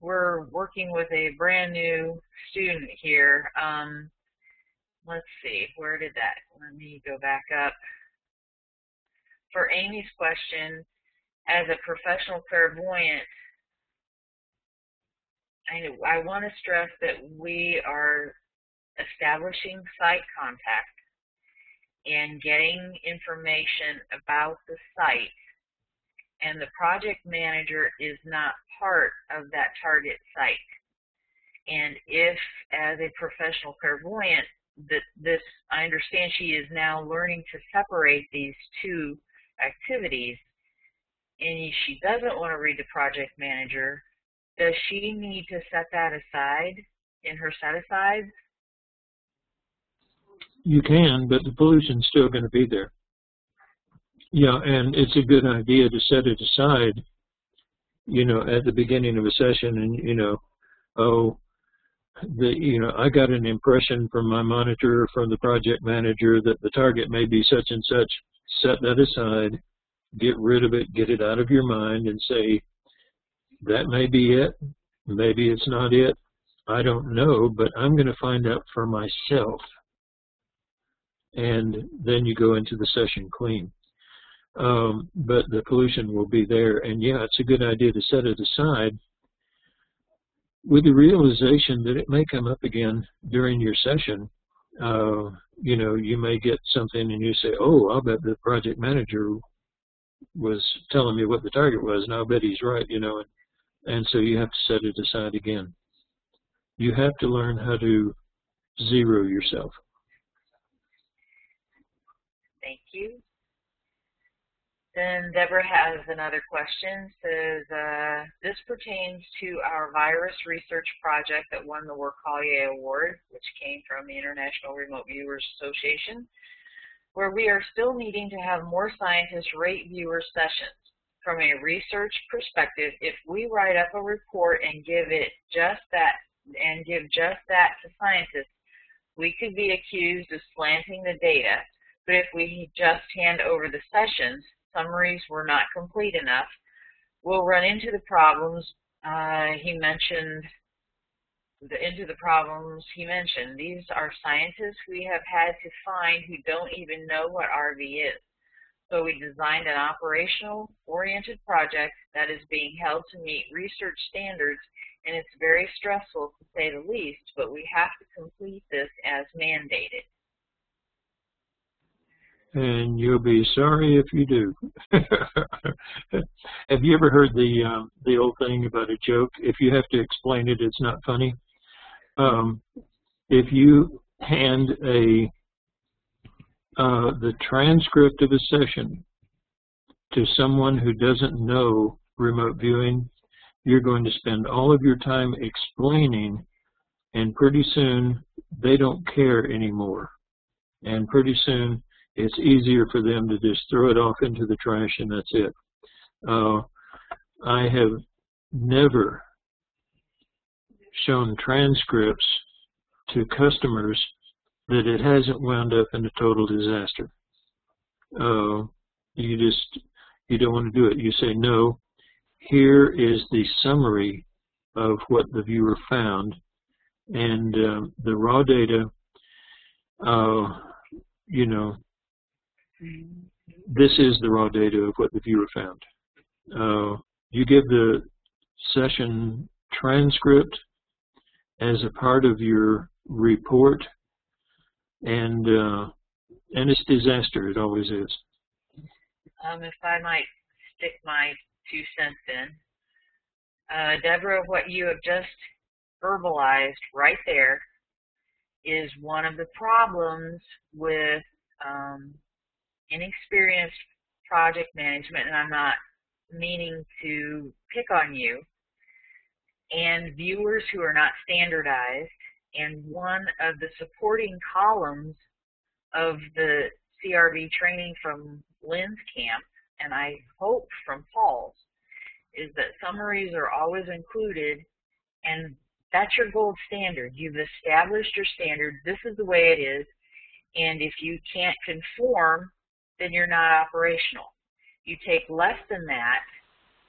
we're working with a brand new student here. Let's see, where did that, let me go back up. For Amy's question, as a professional clairvoyant, I want to stress that we are establishing site contact and getting information about the site, and the project manager is not part of that target site. And if, as a professional clairvoyant, I understand she is now learning to separate these two activities, and she doesn't want to read the project manager, does she need to set that aside in her set-asides? You can, but the pollution's still going to be there. Yeah, and it's a good idea to set it aside, at the beginning of a session, and, I got an impression from my monitor or from the project manager that the target may be such and such. Set that aside, get rid of it, get it out of your mind, and say, that may be it, maybe it's not it, I don't know, but I'm going to find out for myself. And then you go into the session clean. But the pollution will be there, and yeah, it's a good idea to set it aside with the realization that it may come up again during your session. You may get something and you say, oh, I'll bet the project manager was telling me what the target was, and I'll bet he's right, and so you have to set it aside again. You have to learn how to zero yourself. Thank you. Then Deborah has another question. Says, this pertains to our virus research project that won the Workalier Award, which came from the International Remote Viewers Association, where we are still needing to have more scientists rate viewer sessions. From a research perspective, if we write up a report and give just that to scientists, we could be accused of slanting the data. But if we just hand over the sessions, summaries were not complete enough, we'll run into the problems he mentioned. These are scientists we have had to find who don't even know what RV is. So we designed an operational-oriented project that is being held to meet research standards, and it's very stressful to say the least, but we have to complete this as mandated. And you'll be sorry if you do. Have you ever heard the old thing about a joke? If you have to explain it, it's not funny. If you hand the transcript of a session to someone who doesn't know remote viewing, you're going to spend all of your time explaining, and pretty soon they don't care anymore. And pretty soon it's easier for them to just throw it off into the trash and that's it. I have never shown transcripts to customers that it hasn't wound up in a total disaster. You don't want to do it. You say, no, here is the summary of what the viewer found, and the raw data, this is the raw data of what the viewer found. You give the session transcript, as a part of your report, and it's disaster. It always is. If I might stick my 2 cents in, Deborah, what you have just verbalized right there is one of the problems with inexperienced project management, and I'm not meaning to pick on you, and viewers who are not standardized. And one of the supporting columns of the CRB training from Lynn's camp, and I hope from Paul's, is that summaries are always included, and that's your gold standard. You've established your standard. This is the way it is, and if you can't conform, then you're not operational. You take less than that,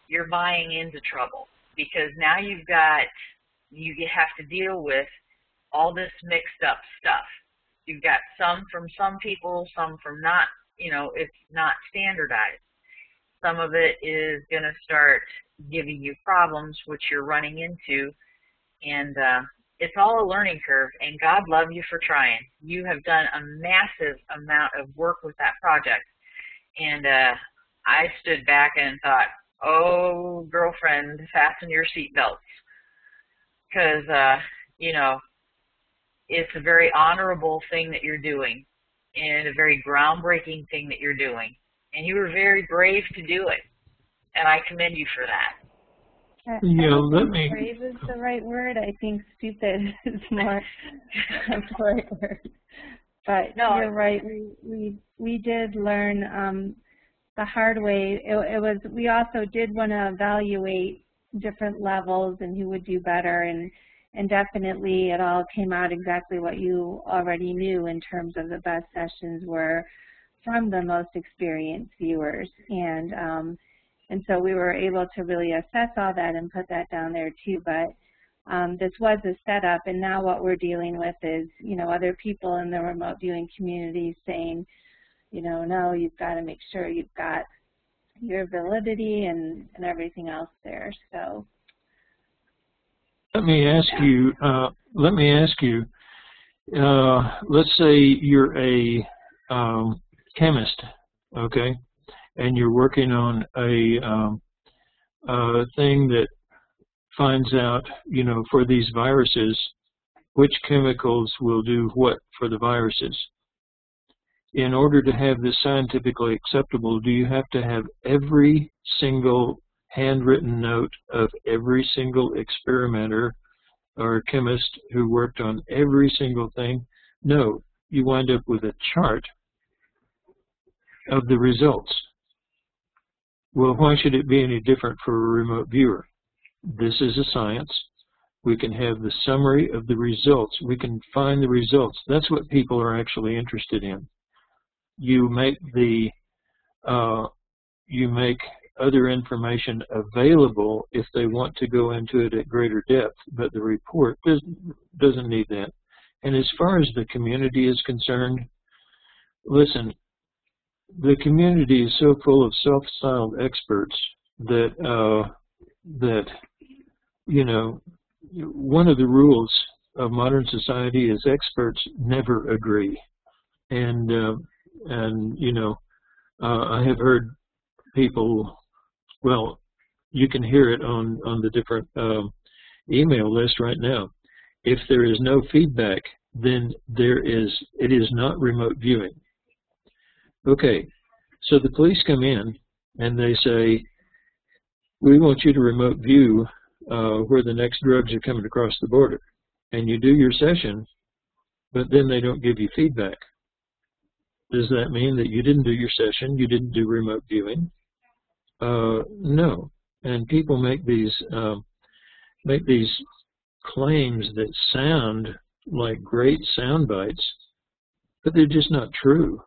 you're buying into trouble, because now you have to deal with all this mixed up stuff. You've got some from some people, some from not, it's not standardized. Some of it is going to start giving you problems, which you're running into, and it's all a learning curve, and God love you for trying. You have done a massive amount of work with that project, and I stood back and thought, oh, girlfriend, fasten your seatbelts, because, it's a very honorable thing that you're doing, and a very groundbreaking thing that you're doing, and you were very brave to do it, and I commend you for that. Brave is the right word. I think stupid is more the right word. But no, you're right. We did learn the hard way. We also did want to evaluate different levels and who would do better, and definitely it all came out exactly what you already knew in terms of the best sessions were from the most experienced viewers, and so we were able to really assess all that and put that down there too. But this was a setup, and now what we're dealing with is, other people in the remote viewing community saying, no, you've got to make sure you've got your validity and everything else there. So let me ask you. Let's say you're a chemist, okay, and you're working on a thing that finds out, for these viruses, which chemicals will do what for the viruses. In order to have this scientifically acceptable, do you have to have every single handwritten note of every single experimenter or chemist who worked on every single thing? No, you wind up with a chart of the results. Well, why should it be any different for a remote viewer? This is a science. We can have the summary of the results. We can find the results. That's what people are actually interested in. You make other information available if they want to go into it at greater depth, but the report doesn't need that. And as far as the community is concerned, listen, the community is so full of self-styled experts that one of the rules of modern society is experts never agree. And I have heard people, well, you can hear it on the different email list right now. If there is no feedback, then it is not remote viewing. Okay, so the police come in and they say, we want you to remote view where the next drugs are coming across the border. And you do your session, but then they don't give you feedback. Does that mean that you didn't do your session, you didn't do remote viewing? No. And people make these claims that sound like great sound bites, but they're just not true.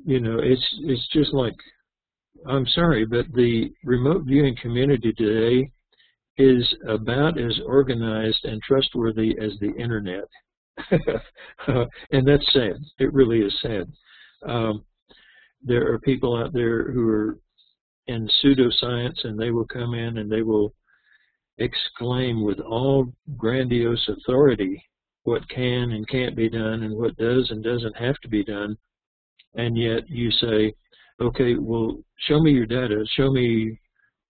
It's just like, I'm sorry, but the remote viewing community today is about as organized and trustworthy as the internet. And that's sad. It really is sad. There are people out there who are in pseudoscience, and they will come in and they will exclaim with all grandiose authority what can and can't be done and what does and doesn't have to be done, and yet you say, okay, well, show me your data, show me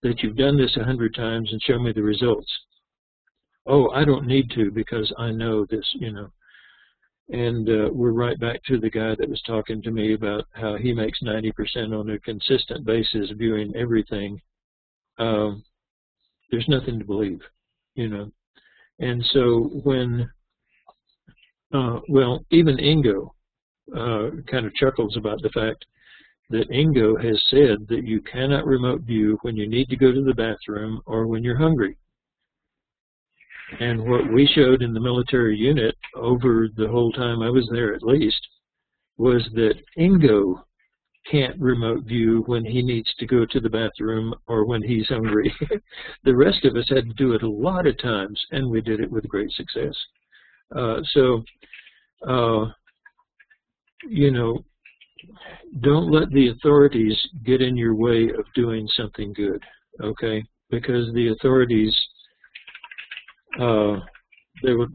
that you've done this 100 times and show me the results. Oh, I don't need to because I know this, you know. And we're right back to the guy that was talking to me about how he makes 90% on a consistent basis viewing everything. There's nothing to believe, you know. And so when, well, even Ingo kind of chuckles about the fact that Ingo has said that you cannot remote view when you need to go to the bathroom or when you're hungry. And what we showed in the military unit over the whole time I was there at least was that Ingo can't remote view when he needs to go to the bathroom or when he's hungry. The rest of us had to do it a lot of times, and we did it with great success. You know, don't let the authorities get in your way of doing something good, okay? Because the authorities, they'll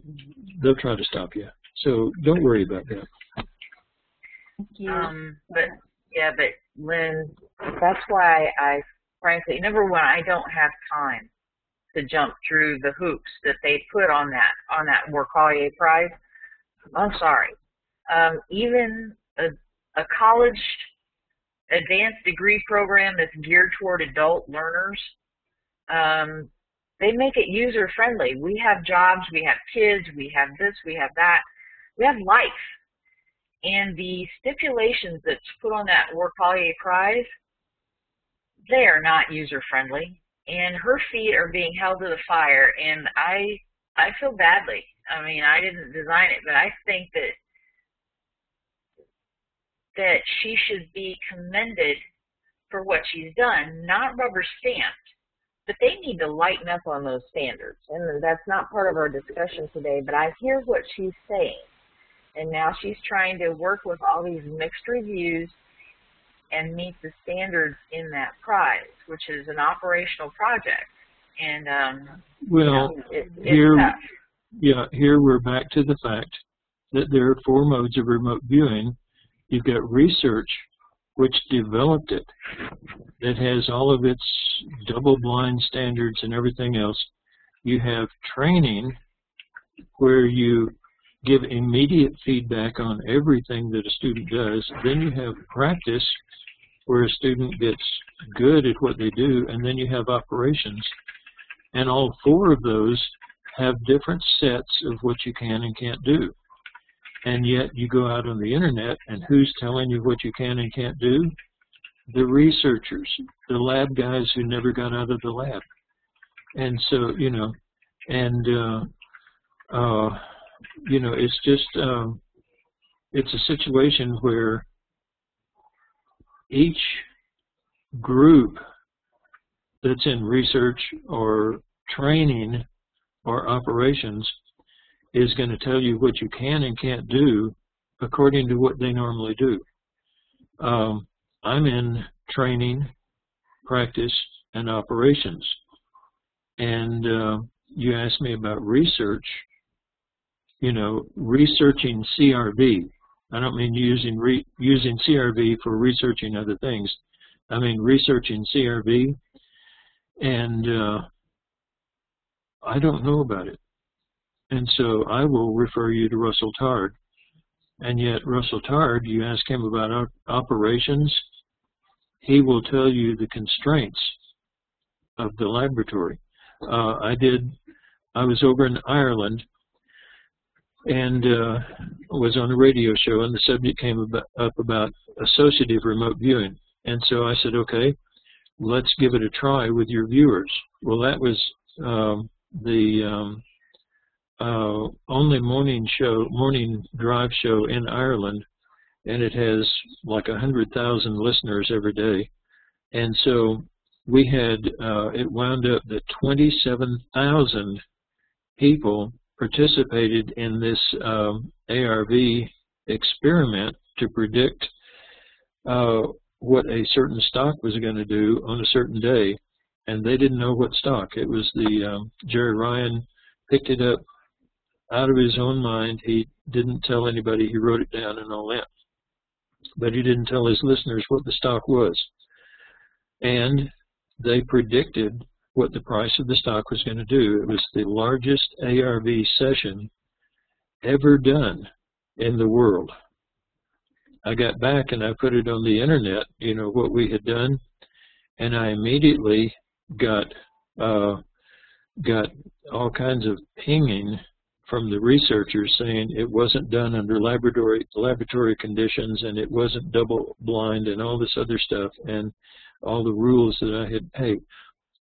try to stop you. So don't worry about that. Thank you. But Lynn, that's why I frankly, number one, I don't have time to jump through the hoops that they put on that Workalier Prize. I'm sorry. Even a college advanced degree program that's geared toward adult learners, they make it user-friendly. We have jobs, we have kids, we have this, we have that. We have life. And the stipulations that's put on that Workalier Prize, they are not user-friendly. And her feet are being held to the fire, and I feel badly. I mean, I didn't design it, but I think that she should be commended for what she's done, not rubber stamped. But they need to lighten up on those standards. And that's not part of our discussion today, but I hear what she's saying. And now she's trying to work with all these mixed reviews and meet the standards in that prize, which is an operational project. And well, it's tough. Yeah, here we're back to the fact that there are 4 modes of remote viewing. You've got research, which developed it, that has all of its double-blind standards and everything else. You have training, where you give immediate feedback on everything that a student does. Then you have practice, where a student gets good at what they do, and then you have operations. And all 4 of those have different sets of what you can and can't do. And yet you go out on the internet, and who's telling you what you can and can't do? The researchers, the lab guys who never got out of the lab. And so, you know, and you know, it's just, it's a situation where each group that's in research or training or operations is going to tell you what you can and can't do according to what they normally do. I'm in training, practice, and operations. And you asked me about research. You know, researching CRV. I don't mean using CRV for researching other things. I mean researching CRV, and I don't know about it. And so I will refer you to Russell Tard. And yet Russell Tard, you ask him about operations, he will tell you the constraints of the laboratory. I was over in Ireland, and was on a radio show, and the subject came up about associative remote viewing. And so I said, okay, let's give it a try with your viewers. Well, that was the only morning drive show in Ireland, and it has like 100,000 listeners every day. And so we had, it wound up that 27,000 people participated in this ARV experiment to predict what a certain stock was going to do on a certain day. and they didn't know what stock. It was the Jerry Ryan picked it up out of his own mind. He didn't tell anybody. He wrote it down and all that. But he didn't tell his listeners what the stock was. And they predicted what the price of the stock was going to do. It was the largest ARV session ever done in the world. I got back and I put it on the internet, you know, what we had done, and I immediately got all kinds of pinging from the researchers saying it wasn't done under laboratory conditions, and it wasn't double blind and all this other stuff, and all the rules that I had. Hey,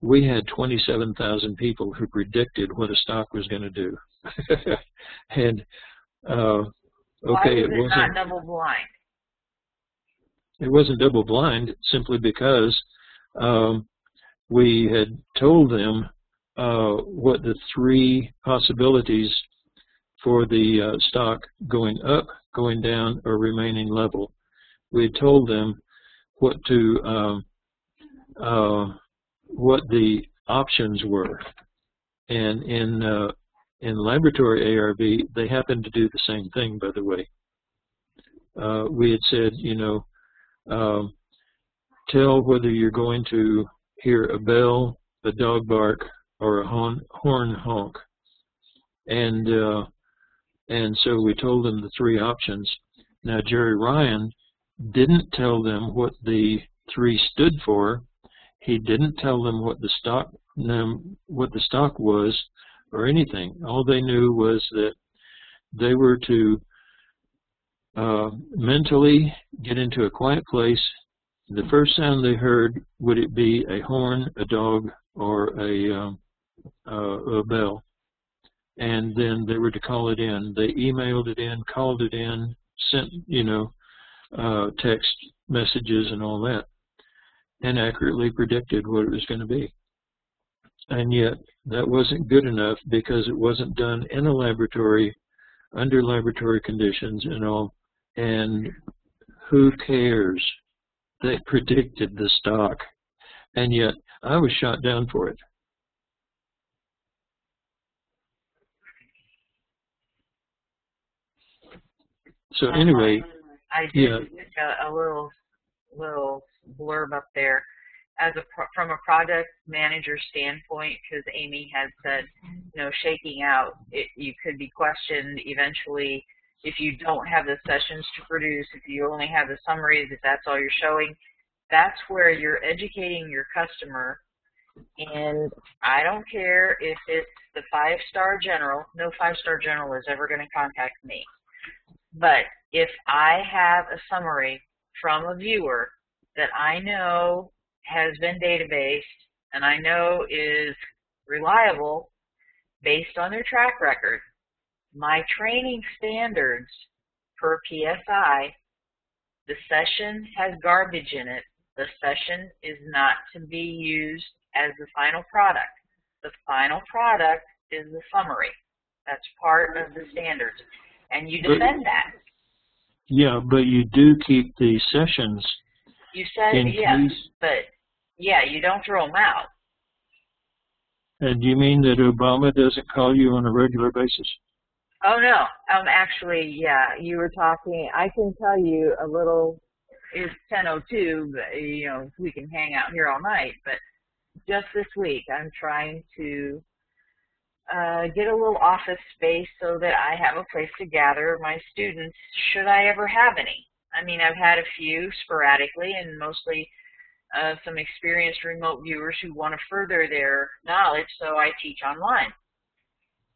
we had 27,000 people who predicted what a stock was going to do. And okay, it wasn't not double blind. It wasn't double blind simply because we had told them what the three possibilities for the stock going up, going down, or remaining level. We had told them what the options were, and in laboratory ARV, they happened to do the same thing, by the way. We had said, you know, tell whether you're going to hear a bell, a dog bark, or a horn honk. And so we told them the three options. Now, Jerry Ryan didn't tell them what the three stood for. He didn't tell them what the stock was or anything. All they knew was that they were to mentally get into a quiet place. The first sound they heard, would it be a horn, a dog, or a bell? And then they were to call it in. They emailed it in, called it in, sent, you know, text messages and all that, and accurately predicted what it was going to be. And yet that wasn't good enough because it wasn't done in a laboratory, under laboratory conditions and all. And who cares? They predicted the stock, and yet I was shot down for it. So anyway, I did a little blurb up there as from a project manager standpoint, because Amy had said, you know, shaking out, you could be questioned eventually if you don't have the sessions to produce, if you only have the summaries, if that's all you're showing. That's where you're educating your customer. And I don't care if it's the 5-star general. No 5-star general is ever going to contact me. But if I have a summary from a viewer that I know has been databased and I know is reliable based on their track record, my training standards per PSI, the session has garbage in it. The session is not to be used as the final product. The final product is the summary. That's part of the standards. And you defend that. Yeah, but you do keep the sessions. You said yes, but yeah, you don't throw them out. And you mean that Obama doesn't call you on a regular basis? Oh, no. Actually, yeah, you were talking. I can tell you a little. It's 10:02, but, you know, we can hang out here all night. But just this week, I'm trying to get a little office space so that I have a place to gather my students, should I ever have any. I mean, I've had a few sporadically, and mostly some experienced remote viewers who want to further their knowledge, so I teach online.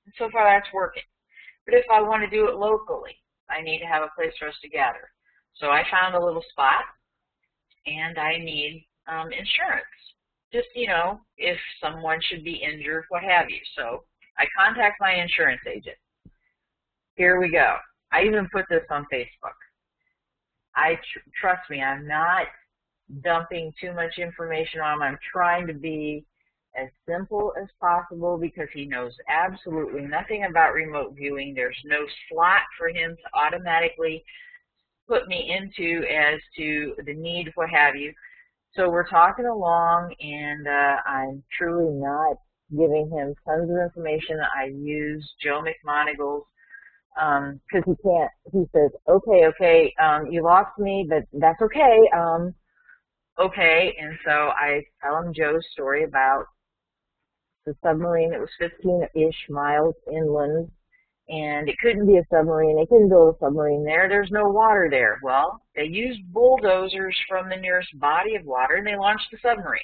And so far, that's working. But if I want to do it locally, I need to have a place for us to gather. So I found a little spot, and I need insurance. Just, you know, if someone should be injured, what have you. So I contact my insurance agent. Here we go. I even put this on Facebook. Trust me, I'm not dumping too much information on him. I'm trying to be as simple as possible because he knows absolutely nothing about remote viewing. There's no slot for him to automatically put me into as to the need, what have you. So we're talking along, and I'm truly not giving him tons of information. I use Joe McMonagle's, because he says, okay, you lost me, but that's okay, okay. And so I tell him Joe's story about the submarine that was 15-ish miles inland, and it couldn't be a submarine. They couldn't build a submarine there. There's no water there. Well, they used bulldozers from the nearest body of water, and they launched the submarine.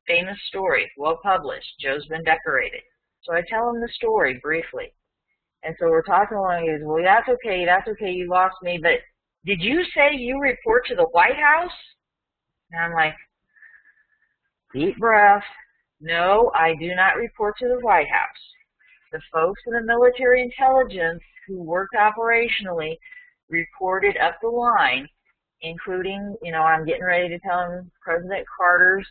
Famous story, well published. Joe's been decorated. So I tell him the story briefly. And so we're talking along. He goes, well, that's okay, you lost me, but did you say you report to the White House? And I'm like, deep breath. No, I do not report to the White House. The folks in the military intelligence who worked operationally reported up the line, including, I'm getting ready to tell him President Carter's,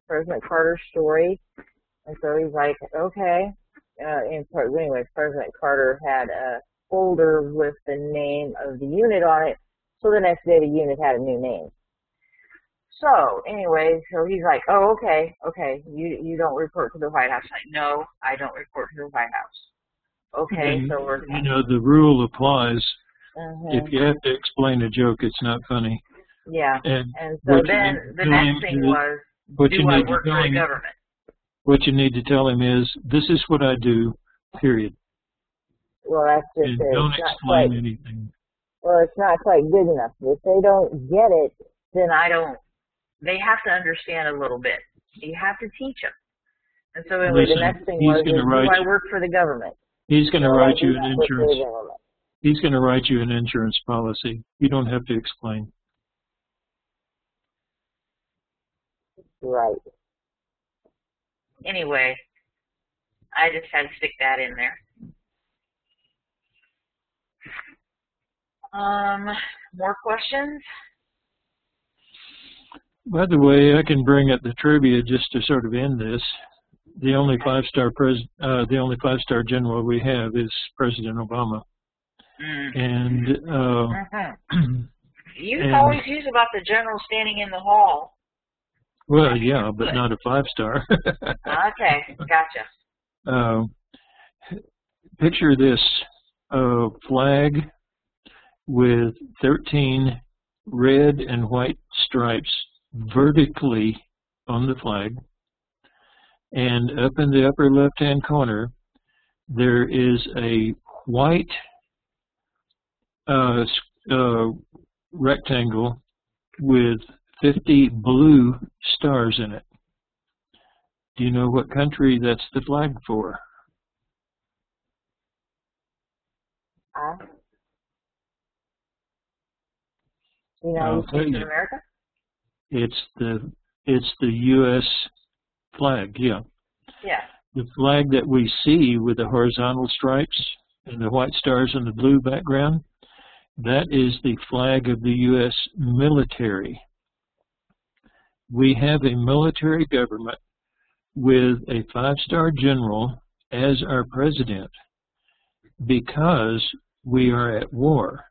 President Carter's story. And so he's like, okay. Anyway, President Carter had a folder with the name of the unit on it, so the next day the unit had a new name. So anyway, so he's like, oh, okay, you don't report to the White House. Like, no, I don't report to the White House. Okay, and, so we're... the rule applies. If you have to explain a joke, it's not funny. Yeah, and so then the next thing was, do I work for the government? What you need to tell him is, this is what I do, period. Well, that's just and don't explain anything. Well, it's not quite good enough. If they don't get it, then they have to understand a little bit. You have to teach them. And so anyway, the next thing was, do I work for the government? He's going to write you an insurance. He's going to write you an insurance policy. You don't have to explain. Right. Anyway, I just had to stick that in there. More questions? By the way, I can bring up the trivia just to sort of end this. The only five-star general we have is President Obama. And you always use about the general standing in the hall. Well, yeah, but not a five-star. Okay, gotcha. Picture this flag with 13 red and white stripes vertically on the flag, and up in the upper left-hand corner there is a white rectangle with 50 blue stars in it. Do you know what country that's the flag for? United States of America? It's the U.S. flag, yeah. Yeah. The flag that we see with the horizontal stripes and the white stars in the blue background, that is the flag of the U.S. military. We have a military government with a five-star general as our president because we are at war.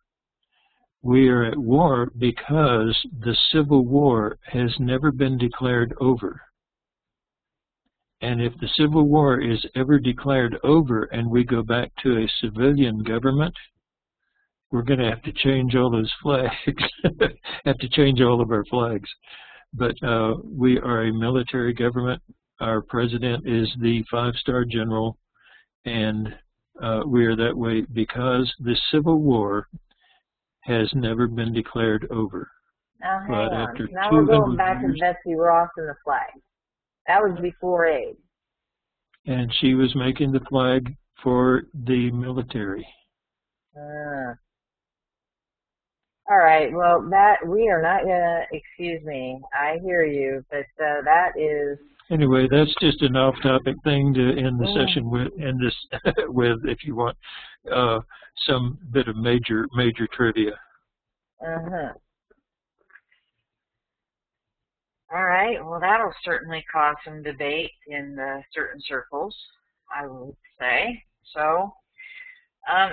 We are at war because the Civil War has never been declared over. And if the Civil War is ever declared over and we go back to a civilian government, we're going to have to change all those flags, have to change all of our flags. But we are a military government. Our president is the five-star general, and we are that way because the Civil War has never been declared over. Now hang on. Now we're going back to Betsy Ross and the flag. That was before aid. And she was making the flag for the military. All right. Well, we are not gonna. Excuse me. I hear you, but that is. Anyway, that's just an off-topic thing to end the session with. End this with, if you want, some bit of major trivia. All right. Well, that'll certainly cause some debate in certain circles, I would say. So,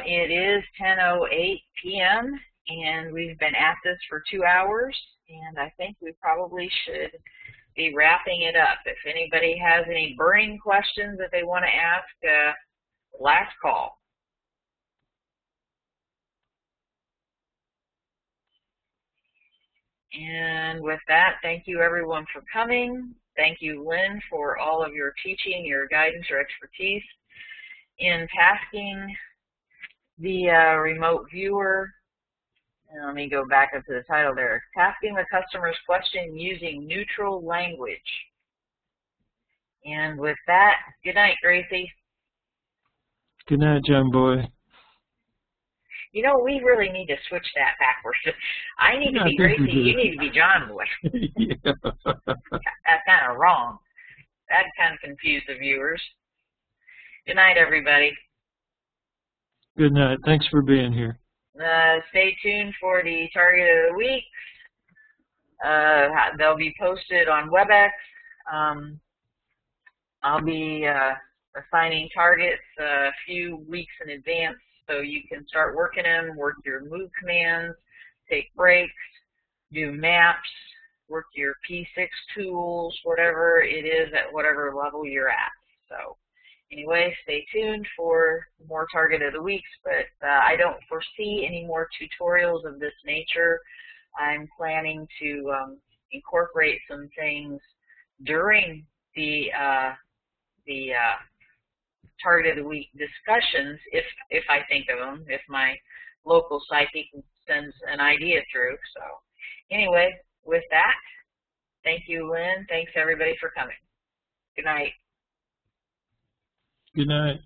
it is 10:08 p.m. and we've been at this for 2 hours. And I think we probably should be wrapping it up. If anybody has any burning questions that they want to ask, last call. And with that, thank you everyone for coming. Thank you, Lynn, for all of your teaching, your guidance, your expertise in tasking the remote viewer. And let me go back up to the title there. Tasking the customer's question using neutral language. And with that, good night, Gracie. Good night, John Boy. You know, we really need to switch that backwards. I need to be Gracie, you need to be John Boy. Yeah. That's kind of wrong. That kind of confused the viewers. Good night, everybody. Good night. Thanks for being here. Stay tuned for the target of the week. They'll be posted on WebEx. I'll be assigning targets a few weeks in advance so you can start working them, work your move commands, take breaks, do maps, work your P6 tools, whatever it is at whatever level you're at. So anyway, stay tuned for more target of the weeks, but I don't foresee any more tutorials of this nature. I'm planning to incorporate some things during the target of the week discussions, if I think of them, if my local psychic sends an idea through. So anyway, with that, thank you, Lynn. Thanks everybody for coming. Good night. Good night.